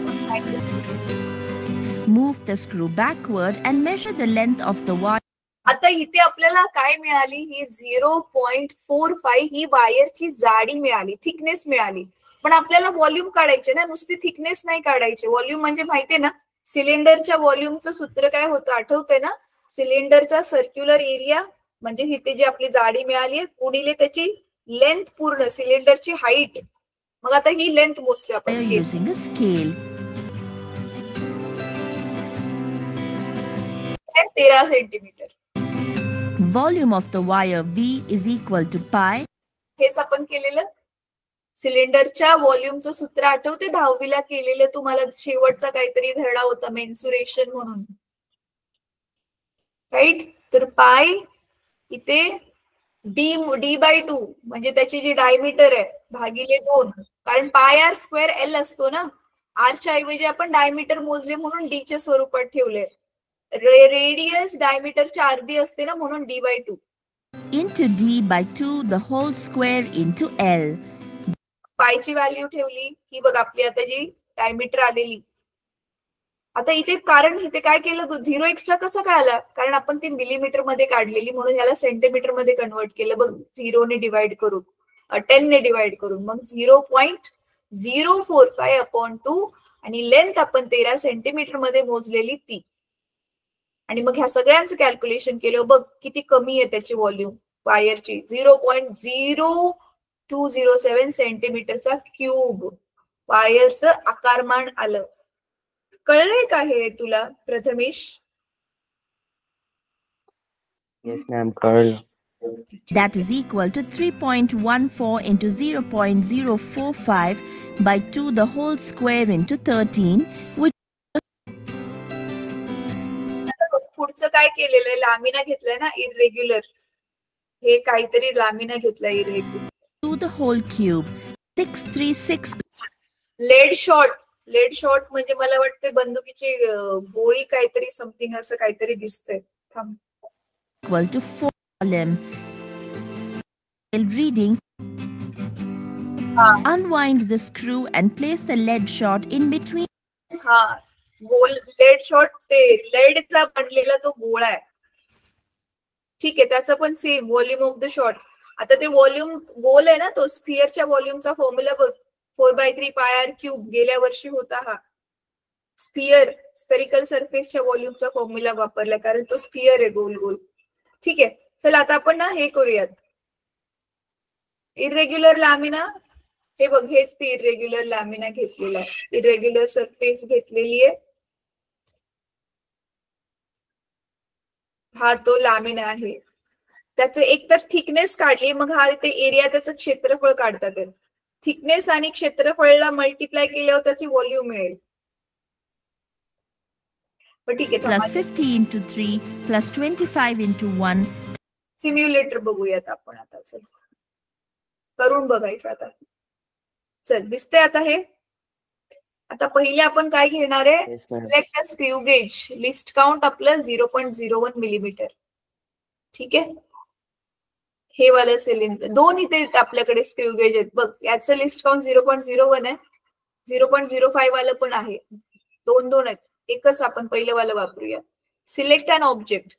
Speaker 3: Move the screw backward and measure the length of the wire.
Speaker 1: आता इथे आपल्याला काय मिळाली? ही 0.45 ही वायरची जाडी मिळाली, थिकनेस मिळाली. पण आपल्याला व्हॉल्यूम काढायचे ना, नुसती थिकनेस नाही काढायचे. व्हॉल्यूम म्हणजे माहितीये ना, सिलेंडरच्या व्हॉल्यूमचं सूत्र काय होतं? आठवतंय ना? सिलेंडरचा सर्क्युलर एरिया म्हणजे इथे जी आपली जाडी मिळाली आहे गुणिले त्याची लेंथ, पूर्ण सिलेंडरची हाईट. मग आता ही लेंथ मोजतोय आपण
Speaker 3: Using a scale.
Speaker 1: 13 centimetre.
Speaker 3: Volume of the wire V is equal to pi.
Speaker 1: हेच आपण केलेलं. सिलेंडरच्या व्हॉल्यूमचं सूत्र आठवते? 10वीला केलेलं तुम्हाला, शेवटचा काहीतरी धडा होता मेन्सुरेशन म्हणून, राईट? तर पाय इथे D/2 म्हणजे त्याची जी डायमीटर आहे भागिले 2, कारण पाय आर स्क्वेअर एल असतो ना. आरच्या ऐवजी आपण डायमीटर मोजले म्हणून डीच्या स्वरूपात ठेवले. रेडियस डायमीटरच्या अर्धी असते ना, म्हणून D/2
Speaker 3: into D/2 the whole square into L.
Speaker 1: पायची व्हॅल्यू ठेवली ही बघ आपली आता जी डायमीटर आलेली. आता इथे कारण इथे काय केलं? 0 एक्स्ट्रा कसं काय आला? कारण आपण ती मिलीमीटर मध्ये काढलेली, म्हणून याला सेंटीमीटर मध्ये कन्वर्ट केलं बघ, 0 ने डिवाइड करून, 10 ने डिवाइड करून. मग 0.045/2 आणि लेंथ आपण 13 सेंटीमीटर मध्ये मोजलेली ती. आणि मग ह्या सगळ्यांचं कॅल्क्युलेशन केलं, बघ किती कमी आहे त्याची व्हॉल्यूम वायरची. 0.0207 सेंटीमीटरचा क्यूब वायरचं आकारमान आलं. कळलंय का हे तुला प्रथमेश?
Speaker 2: येस मॅम, कळलं.
Speaker 3: That is equal to 3.14 into 0.045/2 the whole square into 13, which
Speaker 1: पुढचं काय केलेलं? लामिना घेतलाय ना इरेग्युलर, हे काहीतरी लामिना घेतलाय irregular.
Speaker 3: to the whole cube. 636.
Speaker 1: Lead shot म्हणजे मला वाटते बंदुकीची गोळी काहीतरी, समथिंग असं काहीतरी दिसतंय. थांब.
Speaker 3: Equal to 4 column. Reading. Unwind the screw and place the lead shot in between.
Speaker 1: हा, गोल लेड शॉट, ते लेडचा बनलेला तो गोळा आहे, ठीक आहे. त्याचं पण same volume of the shot. आता ते व्हॉल्यूम गोल आहे ना, तो स्फिअरच्या व्हॉल्यूमचा फॉर्म्युला बघ, 4/3πr³. गेल्या वर्षी होता हा. स्फेरिकल सरफेसच्या व्हॉल्यूमचा फॉर्म्युला वापरला, कारण तो स्फिअर आहे, गोल गोल. ठीक आहे, चला आता आपण ना हे करूयात. इरेग्युलर लॅमिना, हे बघ, हेच ती इरेग्युलर लॅमिना घेतलेला आहे, इरेग्युलर सरफेस घेतलेली आहे. हा तो लॅमिना आहे. त्याचं एकतर थिकनेस काढली, मग हा ते एरिया, त्याचं क्षेत्रफळ काढतात. थिकनेस आणि क्षेत्रफळला मल्टिप्लाय केल्यावर त्याची व्हॉल्यूम मिळेल. पण ठीक आहे,
Speaker 3: +50 into 3 +25 into 1.
Speaker 1: सिम्युलेटर बघूयात आपण आता. चल करून बघायचं आता. चल दिसते आता हे. आता पहिले आपण काय घेणार आहे? Select a screw gauge. List count आपलं 0.01 मिलीमीटर. ठीक आहे, हे वाला सिलेंडर. 2 इथे आपल्याकडे स्क्रू गेज आहेत बघ. याचं लिस्ट काउंट 0.01 आहे, 0.05 वाला पण आहे. 2 आहेत. एकच आपण पहिलं वाला वापरूया. Select an object.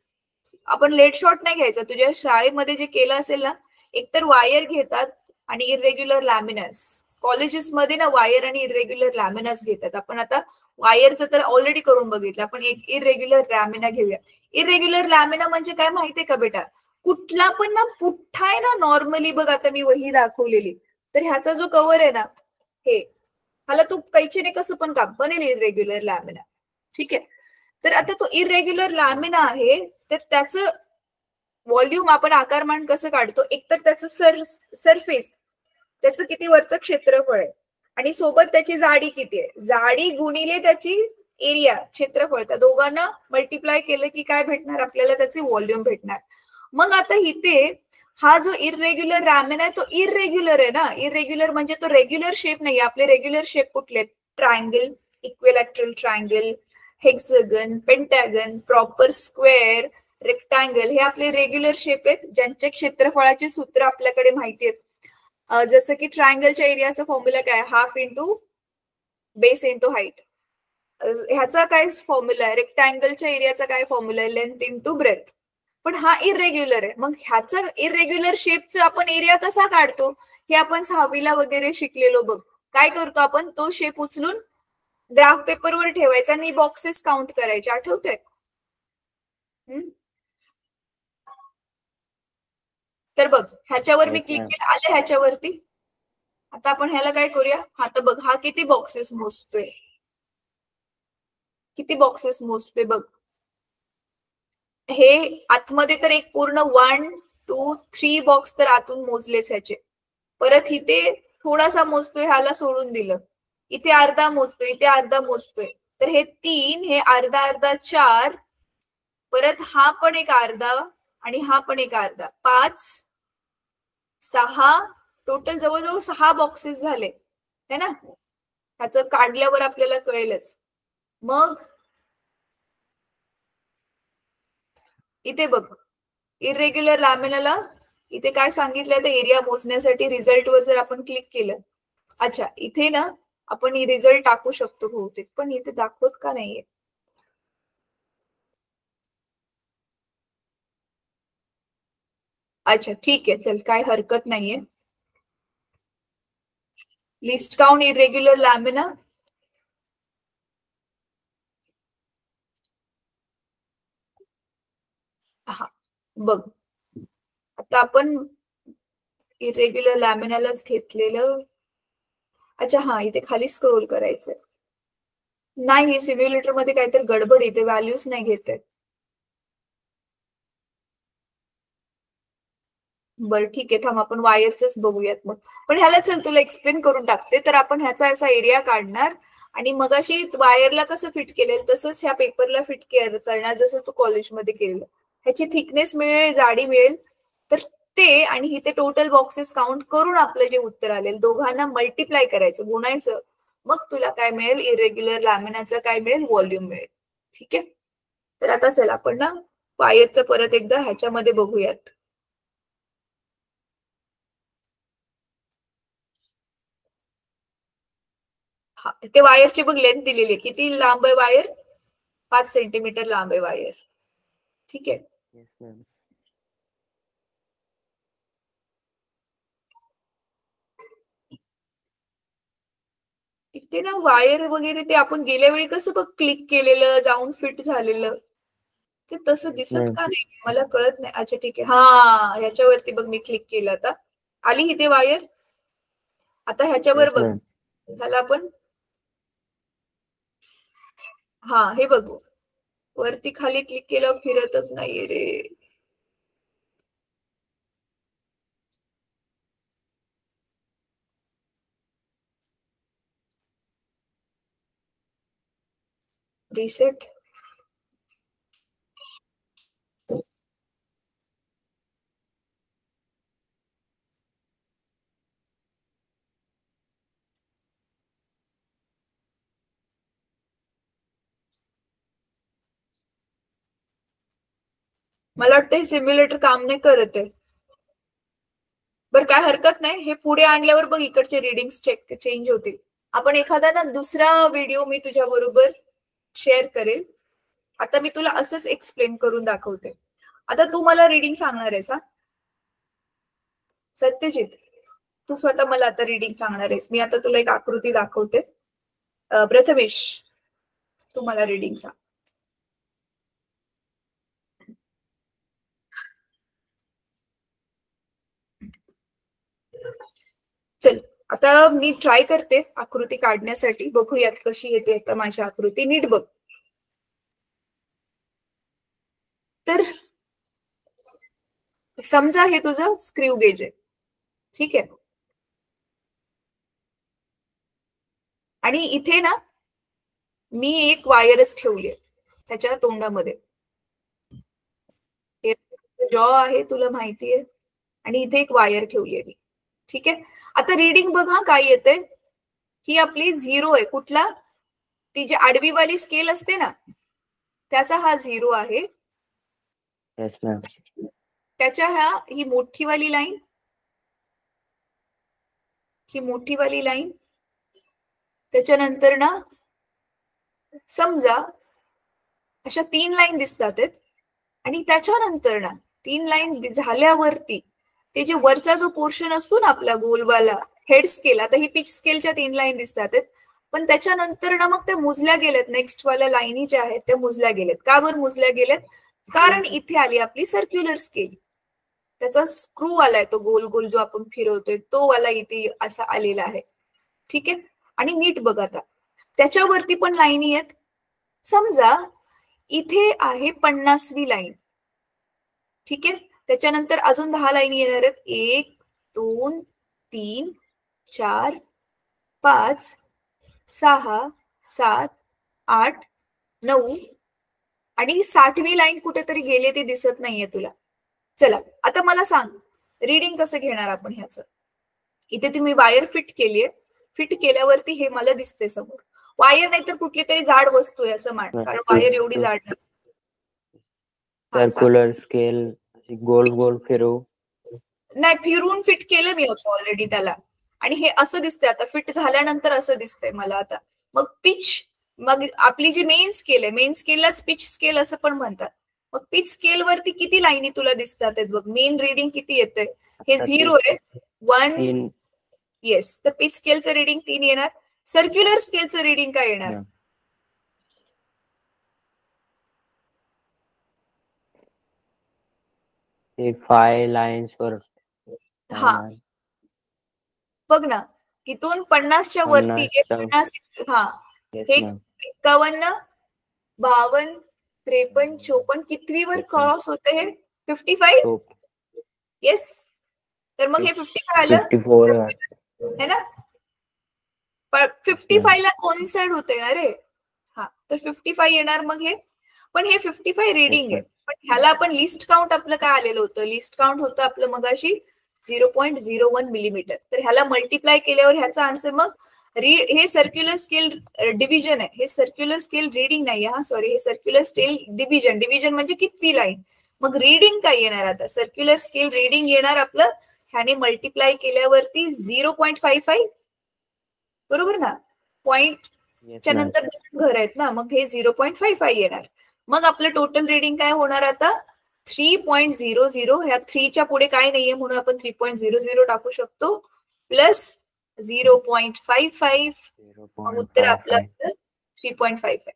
Speaker 1: आपण लेट शॉर्ट नाही घ्यायचा. तुझ्या शाळेमध्ये जे केलं असेल ना, एकतर वायर घेतात आणि इरेग्युलर लॅमिनास. कॉलेजेसमध्ये ना वायर आणि इरेग्युलर लॅमिनास घेतात. आपण आता वायरचं तर ऑलरेडी करून बघितलं. आपण एक इरेग्युलर लॅमिना घेऊया. इरेग्युलर लॅमिना म्हणजे काय माहितीये का बेटा? कुठला पण ना पुठ्ठा आहे ना, नॉर्मली बघ आता मी वही दाखवलेली, तर ह्याचा जो कव्हर आहे ना, हे ह्याला तू कैचीने कसं पण काप, बनेल इरेग्युलर लॅमिना. ठीक आहे. तर आता तो इरेग्युलर लॅमिना आहे, तर त्याचं व्हॉल्यूम आपण आकारमान कसं काढतो? एकतर त्याचं सरफेस, त्याचं किती वरचं क्षेत्रफळ आहे आणि सोबत त्याची जाडी किती आहे. जाडी गुणिले त्याची एरिया, क्षेत्रफळ, त्या दोघांना मल्टिप्लाय केलं की काय भेटणार आपल्याला? त्याचे व्हॉल्यूम भेटणार. मग आता इथे हा जो इरेग्युलर लॅमिना आहे तो इरेग्युलर आहे ना. इरेग्युलर म्हणजे तो रेग्युलर शेप नाही. आपले रेग्युलर शेप कुठले? Triangle, equilateral triangle, hexagon, pentagon, proper square, rectangle, हे आपले रेग्युलर शेप आहेत ज्यांचे क्षेत्रफळाचे सूत्र आपल्याकडे माहिती आहेत. जसं की ट्रायंगलच्या एरियाचा फॉर्म्युला काय? Half into base into height. ह्याचा काय फॉर्म्युला आहे? रेक्टँगलच्या एरियाचा काय फॉर्म्युला आहे? Length into breadth. पण हा इरेग्युलर आहे. मग ह्याचा इरेग्युलर शेपचा आपण एरिया कसा काढतो हे आपण 6वीला वगैरे शिकलेलो बघ. काय करतो आपण? तो शेप उचलून ग्राफ पेपरवर ठेवायचा आणि बॉक्सेस काउंट करायचे. आठवतंय? तर बघ ह्याच्यावर मी क्लिक केलं, आले ह्याच्यावरती. आता आपण ह्याला काय करूया? हा तर बघ, हा किती बॉक्सेस मोजतोय, किती बॉक्सेस मोजतोय बघ. हे आतमध्ये तर एक पूर्ण 1 2 3 बॉक्स तर आतून मोजलेच ह्याचे. परत इथे थोडासा मोजतोय, ह्याला सोडून दिलं. इथे अर्धा मोजतोय, इथे अर्धा मोजतोय. तर हे 3, हे अर्धा अर्धा 4, परत हा पण एक अर्धा आणि हा पण एक अर्धा, 5 6, टोटल जवळजवळ 6 बॉक्सेस झाले है ना. ह्याचं काढल्यावर आपल्याला कळेलच. मग इथे बघ, इरेग्युलर लॅमिनाला इथे काय सांगितलंय तर एरिया मोजण्यासाठी रिझल्ट वर जर आपण क्लिक केलं, अच्छा इथे ना आपण रिझल्ट टाकू शकतो बहुतेक, पण इथे दाखवत का नाहीये? अच्छा ठीक आहे, चल काय हरकत नाहीये. List count irregular lamina. हा बघ, आता आपण इरेग्युलर लॅमिनालाच घेतलेलं. अच्छा हा, इथे खाली स्क्रोल करायचंय. नाही, सिम्युलेटर मध्ये काहीतरी गडबड, इथे व्हॅल्यूज नाही घेत आहे. बरं ठीक आहे, थांब आपण वायरच बघूयात मग. पण ह्याला चल तुला एक्सप्लेन करून टाकते. तर आपण ह्याचा असा एरिया काढणार आणि मग अशी वायरला कसं फिट केलेलं तसंच ह्या पेपरला फिट करणार, जसं तू कॉलेजमध्ये केलेलं. ह्याची थिकनेस मिळेल, जाडी मिळेल, तर ते आणि इथे टोटल बॉक्सेस काउंट करून आपलं जे उत्तर आलेलं दोघांना मल्टिप्लाय करायचं, गुणायचं. मग तुला काय मिळेल? इरेग्युलर लॅमिनाचं काय मिळेल? व्हॉल्यूम मिळेल. ठीक आहे. तर आता चल आपण ना वायरचं परत एकदा ह्याच्यामध्ये बघूयात. हा, ते वायरची बघ लेंथ दिलेली आहे, किती लांब आहे वायर? 5 सेंटीमीटर लांब आहे वायर. ठीक आहे. इथे ना वायर वगैरे ते आपण गेल्या वेळी कसं बघ क्लिक केलेलं जाऊन फिट झालेलं, ते तसं दिसत का नाही मला कळत नाही. अच्छा ठीक आहे, हा ह्याच्यावरती बघ मी क्लिक केलं, आता आली इथे वायर. आता ह्याच्यावर बघ, ह्याला आपण हा हे बघू, वरती खाली क्लिक केलं फिरतच नाहीये रे. रिसेट. मला वाटतं हे सिम्युलेटर काम नाही करत आहे. बरं काय हरकत नाही, हे पुढे आणल्यावर बघ इकडचे रिडिंग्स चेंज होतील. आपण एखादा ना दुसरा व्हिडिओ मी तुझ्या बरोबर शेअर करेल. आता मी तुला असंच एक्सप्लेन करून दाखवते. आता तू मला रीडिंग सांगणार आहेस. सत्यजित, तू स्वतः मला आता रीडिंग सांगणार आहेस. मी आता तुला एक आकृती दाखवते. प्रथमेश, तू मला रीडिंग सांग. चल, आता मी ट्राय करते आकृती काढण्यासाठी. बघूयात कशी येते आता माझी आकृती. नीट बघ. तर समजा हे तुझं स्क्रू गेज आहे, ठीक आहे. आणि इथे ना मी एक वायरच ठेवली आहे त्याच्या तोंडामध्ये. जॉ आहे तुला माहिती आहे, आणि इथे एक वायर ठेवली आहे मी, ठीक आहे. आता रीडिंग बघ हा काय येते. ही आपली 0 आहे. कुठला? ती जी आडवीवाली स्केल असते ना त्याचा हा 0 आहे. त्याच्या ही मोठीवाली लाईन, ही मोठीवाली लाईन, त्याच्यानंतर ना समजा अशा 3 लाईन दिसतात. आणि त्याच्यानंतर ना 3 लाईन झाल्यावरती ते जे वरचा जो पोर्शन असतो ना आपला गोलवाला हेड स्केल, आता ही पिच स्केलच्या 3 लाईन दिसतात. पण त्याच्यानंतर ना मग त्या मोजल्या गेल्यात. नेक्स्ट वाल्या लाईनी ज्या आहेत त्या मोजल्या गेल्यात. का बरं मोजल्या गेल्यात? कारण इथे आली आपली सर्क्युलर स्केल. त्याचा स्क्रू आलाय तो गोल गोल जो आपण फिरवतोय तो वाला इथे असा आलेला आहे, ठीक आहे. आणि नीट बघ आता त्याच्यावरती पण लाईनी आहेत. समजा इथे आहे 50वी लाईन, ठीक आहे. त्याच्यानंतर अजून 10 लाईनी येणार आहेत. 1 2 3 4 5 6 7 8 9 आणि 60वी लाईन कुठेतरी गेली ती दिसत नाहीये तुला. चला आता मला सांग रीडिंग कसं घेणार आपण ह्याचं. इथे तुम्ही वायर फिट केलीये. फिट केल्यावरती हे मला दिसते समोर. वायर नाही तर कुठली तरी जाड वस्तू आहे असं मान, कारण वायर एवढी जाड नाही.
Speaker 2: सर्क्युलर स्केल गोल गोल फिरवू
Speaker 1: नाही, फिरून फिट केलं मी होतं ऑलरेडी त्याला. आणि हे असं दिसतंय आता फिट झाल्यानंतर असं दिसतंय मला आता. मग पिच, मग आपली जी मेन स्केल आहे, मेन स्केललाच पिच स्केल असं पण म्हणतात. मग पिच स्केल वरती किती लाईनी तुला दिसतात बघ. मेन रीडिंग किती येते? हे 0 आहे. 1 येस. तर पिच स्केलचं रीडिंग 3 येणार. सर्क्युलर स्केलचं रीडिंग काय येणार?
Speaker 2: ते 5 लाईन्स वर.
Speaker 1: हा बघ ना, इथून 50च्या वरती 50. हा हे 51 52 53 54 कितवीवर क्रॉस होते हे? 55. येस. तर मग हे 55 आलं है ना. पण 55 ला कोइन्साइड होते ना रे. हा तर 55 येणार मग हे. पण हे 55 रीडिंग आहे. पण ह्याला आपण लिस्ट काउंट आपलं काय आलेलं होतं? लिस्ट काउंट होतं आपलं मगाशी 0.01 मिलीमीटर. तर ह्याला मल्टिप्लाय केल्यावर ह्याचा आन्सर मग हे सर्क्युलर स्केल डिव्हिजन आहे. हे सर्क्युलर स्केल रीडिंग नाही. हा सॉरी, हे सर्क्युलर स्केल डिव्हिजन. डिव्हिजन म्हणजे किती लाईन. मग रीडिंग काय येणार आता? सर्क्युलर स्केल रीडिंग येणार आपलं ह्याने मल्टिप्लाय केल्यावरती 0.55. बरोबर ना. पॉइंटच्या नंतर घर आहेत ना, मग हे 0.55 येणार. मग आपलं टोटल रीडिंग काय होणार आता? 3.00. ह्या 3च्या पुढे काय नाहीये म्हणून आपण 3.00 टाकू शकतो. प्लस 0.55. मग उत्तर आपलं 3.55.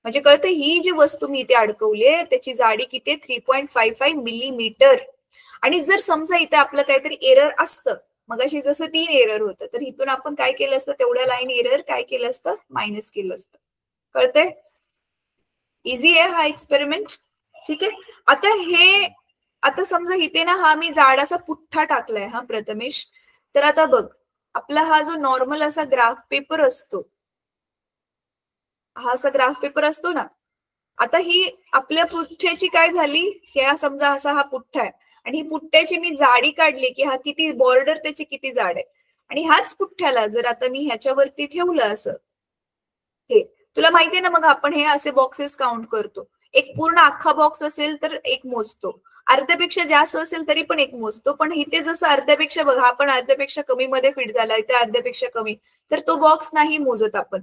Speaker 1: म्हणजे कळतं ही जी वस्तू मी इथे अडकवली आहे त्याची जाडी किती? 3.55 मिलीमीटर. आणि जर समजा इथे आपलं काहीतरी एरर असतं, मग अशी जसं 3 एरर होतं, तर इथून आपण काय केलं असतं? तेवढ्या लाईन एरर काय केलं असतं? मायनस केलं असतं. कळतंय? इझी आहे हा एक्सपेरिमेंट, ठीक आहे. आता समजा इथे ना हा मी जाडासा पुठ्ठा टाकलाय हा प्रथमेश. तर आता बघ आपला हा जो नॉर्मल असा ग्राफ पेपर असतो, हा असा ग्राफ पेपर असतो ना. आता ही आपल्या पुठ्ठ्याची काय झाली? हे समजा असा हा पुठ्ठा आहे आणि ही पुठ्ठ्याची मी जाडी काढली की हा किती बॉर्डर त्याची किती जाड आहे. आणि ह्याच पुठ्ठ्याला जर आता मी ह्याच्यावरती ठेवलं असं, हे तुला माहितीये ना, मग आपण हे असे बॉक्सेस काउंट करतो. एक पूर्ण अख्खा बॉक्स असेल तर एक मोजतो, अर्ध्यापेक्षा जास्त असेल तरी पण एक मोजतो. पण इथे जसं अर्ध्यापेक्षा बघा, आपण अर्ध्यापेक्षा कमी मध्ये फिट झाला, इथे अर्ध्यापेक्षा कमी, तर तो बॉक्स नाही मोजत आपण.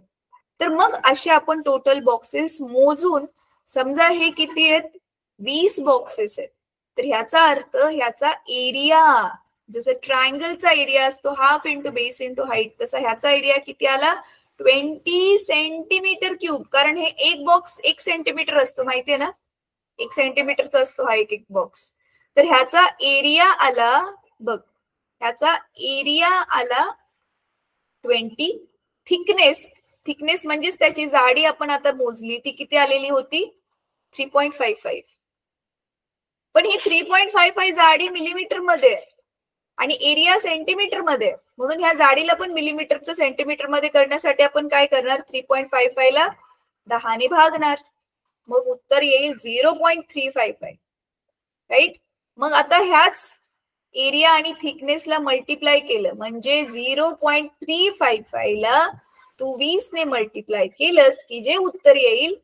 Speaker 1: तर मग असे आपण टोटल बॉक्सेस मोजून, समजा हे किती आहेत, 20 बॉक्सेस आहेत, तर ह्याचा अर्थ ह्याचा एरिया, जसं ट्रायंगलचा एरिया असतो half into base into height, तसा ह्याचा एरिया किती आला, 20 सेंटीमीटर क्यूब. कारण हे एक बॉक्स 1 सेंटीमीटर असतो, माहितीये ना, 1 सेंटीमीटरचा असतो हा एक बॉक्स. तर ह्याचा एरिया आला बघ, ह्याचा एरिया आला 20. थिकनेस म्हणजेच त्याची जाडी आपण आता मोजली, ती किती आलेली होती, 3.55. पण ही 3.55 जाडी मिलीमीटर मध्ये आणि एरिया सेंटीमीटर मध्ये, म्हणून ह्या जाडीला पण मिलीमीटरचं सेंटीमीटर मध्ये करण्यासाठी आपण काय करणार, 3.55 ला 10 ने भागणार, मग उत्तर येईल 0.355. राईट. मग आता ह्याच एरिया आणि थिकनेसला मल्टिप्लाय केलं म्हणजे 0.355 ला तू 20 ने मल्टिप्लाय केलंस की जे उत्तर येईल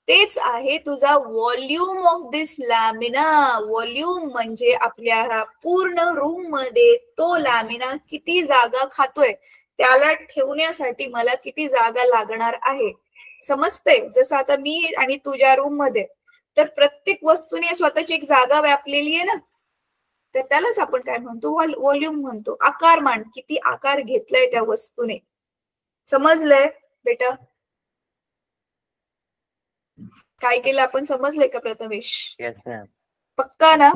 Speaker 1: तेच आहे तुझा volume of this lamina. Volume म्हणजे आपल्या ह्या पूर्ण रूम मध्ये तो लॅमिना किती जागा खातोय, त्याला ठेवण्यासाठी मला किती जागा लागणार आहे. समजतंय? जसं आता मी आणि तुझ्या रूम मध्ये, तर प्रत्येक वस्तूने स्वतःची एक जागा व्यापलेली आहे ना, तर त्यालाच आपण काय म्हणतो, व्हॉल्यूम म्हणतो. आकारमान, किती आकार घेतलाय त्या वस्तूने. समजलंय बेटा? काय केलं आपण, समजलंय का प्रथमेश?
Speaker 2: Yes ma'am.
Speaker 1: पक्का ना?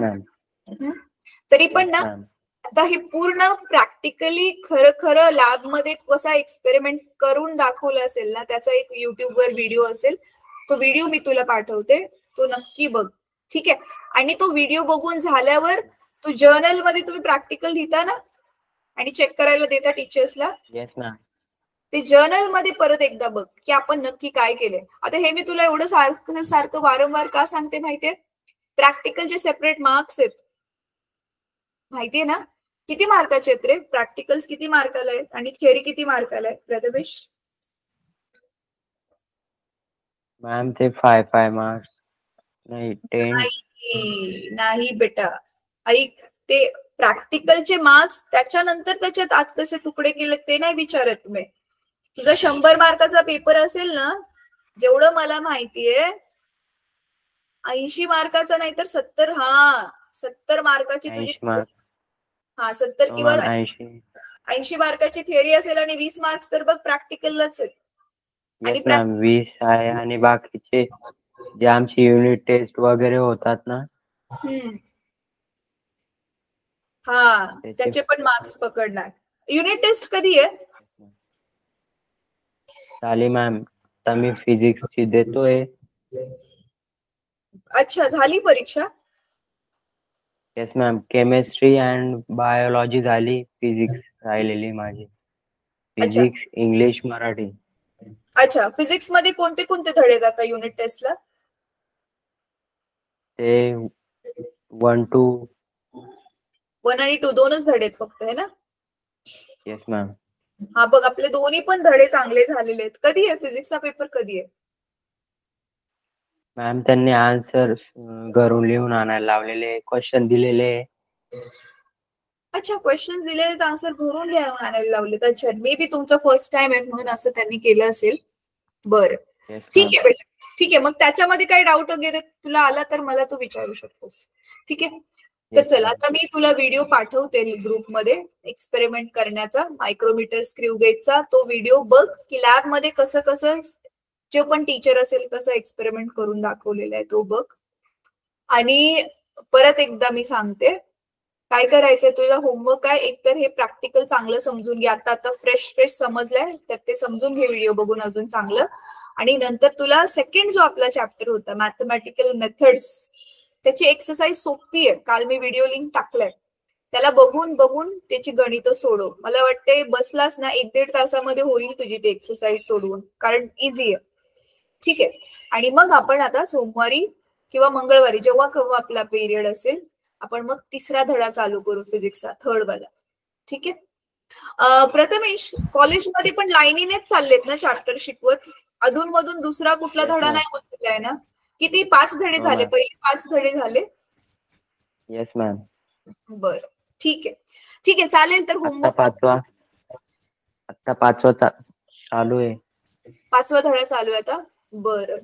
Speaker 1: तरी पण ना,
Speaker 2: मॅम.
Speaker 1: आता हे पूर्ण प्रॅक्टिकली खरं लॅब मध्ये कसा एक्सपेरिमेंट करून दाखवलं असेल ना, त्याचा एक युट्यूब वर व्हिडिओ असेल, तो व्हिडिओ मी तुला पाठवते, तो नक्की बघ. ठीक आहे? आणि तो व्हिडिओ बघून झाल्यावर तू जर्नल मध्ये तुम्ही प्रॅक्टिकल लिहिता ना आणि चेक करायला देता टीचर्सला,
Speaker 2: येस मॅम.
Speaker 1: ते जर्नल मध्ये परत एकदा बघ की आपण नक्की काय केलंय. आता हे मी तुला एवढं सारखं वारंवार का सांगते माहितीये, प्रॅक्टिकलचे सेपरेट मार्क्स आहेत, माहितीये ना. किती मार्काचे आहेत रे प्रॅक्टिकल्स, किती मार्काला आहेत आणि थिअरी किती मार्काला आहे प्रथमेश?
Speaker 2: मॅम ते 5 मार्क्स नाही, 10.
Speaker 1: नाही बेटा, ऐक, ते प्रॅक्टिकलचे मार्क्स त्याच्यानंतर त्याच्यात आज कसे तुकडे केले ते नाही विचारत मी. तुझा 100 मार्काचा पेपर असेल ना, जेवढं मला माहितीये 80 मार्काचा नाही तर 70, 70 मार्काची तुझी, 70 किंवा 80 मार्काची थिअरी असेल आणि 20 मार्क्स तर बघ प्रॅक्टिकललाच आहेत.
Speaker 2: येस मॅम, 20 आहे आणि बाकीचे जे आमची युनिट टेस्ट वगैरे होतात ना,
Speaker 1: त्याचे पण मार्क्स पकडणार. युनिट टेस्ट कधी आहे?
Speaker 2: चालेल मॅम, आता मी फिजिक्सची देतोय.
Speaker 1: अच्छा, झाली परीक्षा?
Speaker 2: Yes ma'am, chemistry and biology झाली, फिजिक्स राहिलेली माझी. Physics, English, Marathi.
Speaker 1: अच्छा, फिजिक्स मध्ये कोणते कोणते धडे जातात युनिट टेस्टला?
Speaker 2: ते 1, 2.
Speaker 1: 1 आणि 2 दोनच धडे आहेत फक्त, है ना?
Speaker 2: Yes ma'am.
Speaker 1: हा बघ, आपले दोन्ही पण धडे चांगले झालेले आहेत. कधी आहे फिजिक्सचा पेपर, कधी आहे?
Speaker 2: मॅम त्यांनी आन्सर घरून लिहून आणायला लावलेले, क्वेश्चन दिलेले.
Speaker 1: अच्छा, क्वेश्चन दिलेले, आन्सर घरून लिहून आणायला लावलेत. अच्छा, मे बी तुमचा फर्स्ट टाइम आहे म्हणून असं त्यांनी केलं असेल. बरं, ठीक आहे बेटा, ठीक आहे. मग त्याच्यामध्ये काही डाऊट वगैरे तुला आला तर मला तू विचारू शकतोस. ठीक आहे, तर चला आता मी तुला व्हिडिओ पाठवते ग्रुपमध्ये एक्सपेरिमेंट करण्याचा, मायक्रोमीटर स्क्रू गेजचा. तो व्हिडिओ बघ की लॅब मध्ये कसं कसं जे पण टीचर असेल कसं एक्सपेरिमेंट करून दाखवलेलं आहे तो बघ. आणि परत एकदा मी सांगते काय करायचंय, तुझा होमवर्क आहे, एकतर हे प्रॅक्टिकल चांगलं समजून घे. आता फ्रेश समजलंय तर ते समजून घे व्हिडिओ बघून अजून चांगलं. आणि नंतर तुला सेकंड जो आपला चॅप्टर होता मॅथमॅटिकल मेथड्स, त्याची एक्सरसाइज सोपी आहे. काल मी व्हिडिओ लिंक टाकलाय, त्याला बघून बघून त्याची गणितं सोडव. मला वाटते बसलास ना 1-1.5 तासामध्ये होईल तुझी ती एक्सरसाइज सोडवून, कारण इझी आहे. ठीक आहे, आणि मग आपण आता सोमवारी किंवा मंगळवारी जेव्हा केव्हा आपला पिरियड असेल, आपण मग तिसरा धडा चालू करू फिजिक्सचा, 3rd वाला. ठीक आहे. प्रथमेश, कॉलेजमध्ये पण लाईनीनेच चाललेत ना चॅप्टर शिकवत, अधून मधून दुसरा कुठला धडा नाही उचललाय ना? किती 5 धडे झाले, पहिले 5 धडे झाले?
Speaker 2: Yes ma'am.
Speaker 1: बर, ठीक आहे, ठीक आहे, चालेल. तर होमवर्क
Speaker 2: आता 5वा चालू आहे.
Speaker 1: 5वा धडा चालू आहे आता. बरं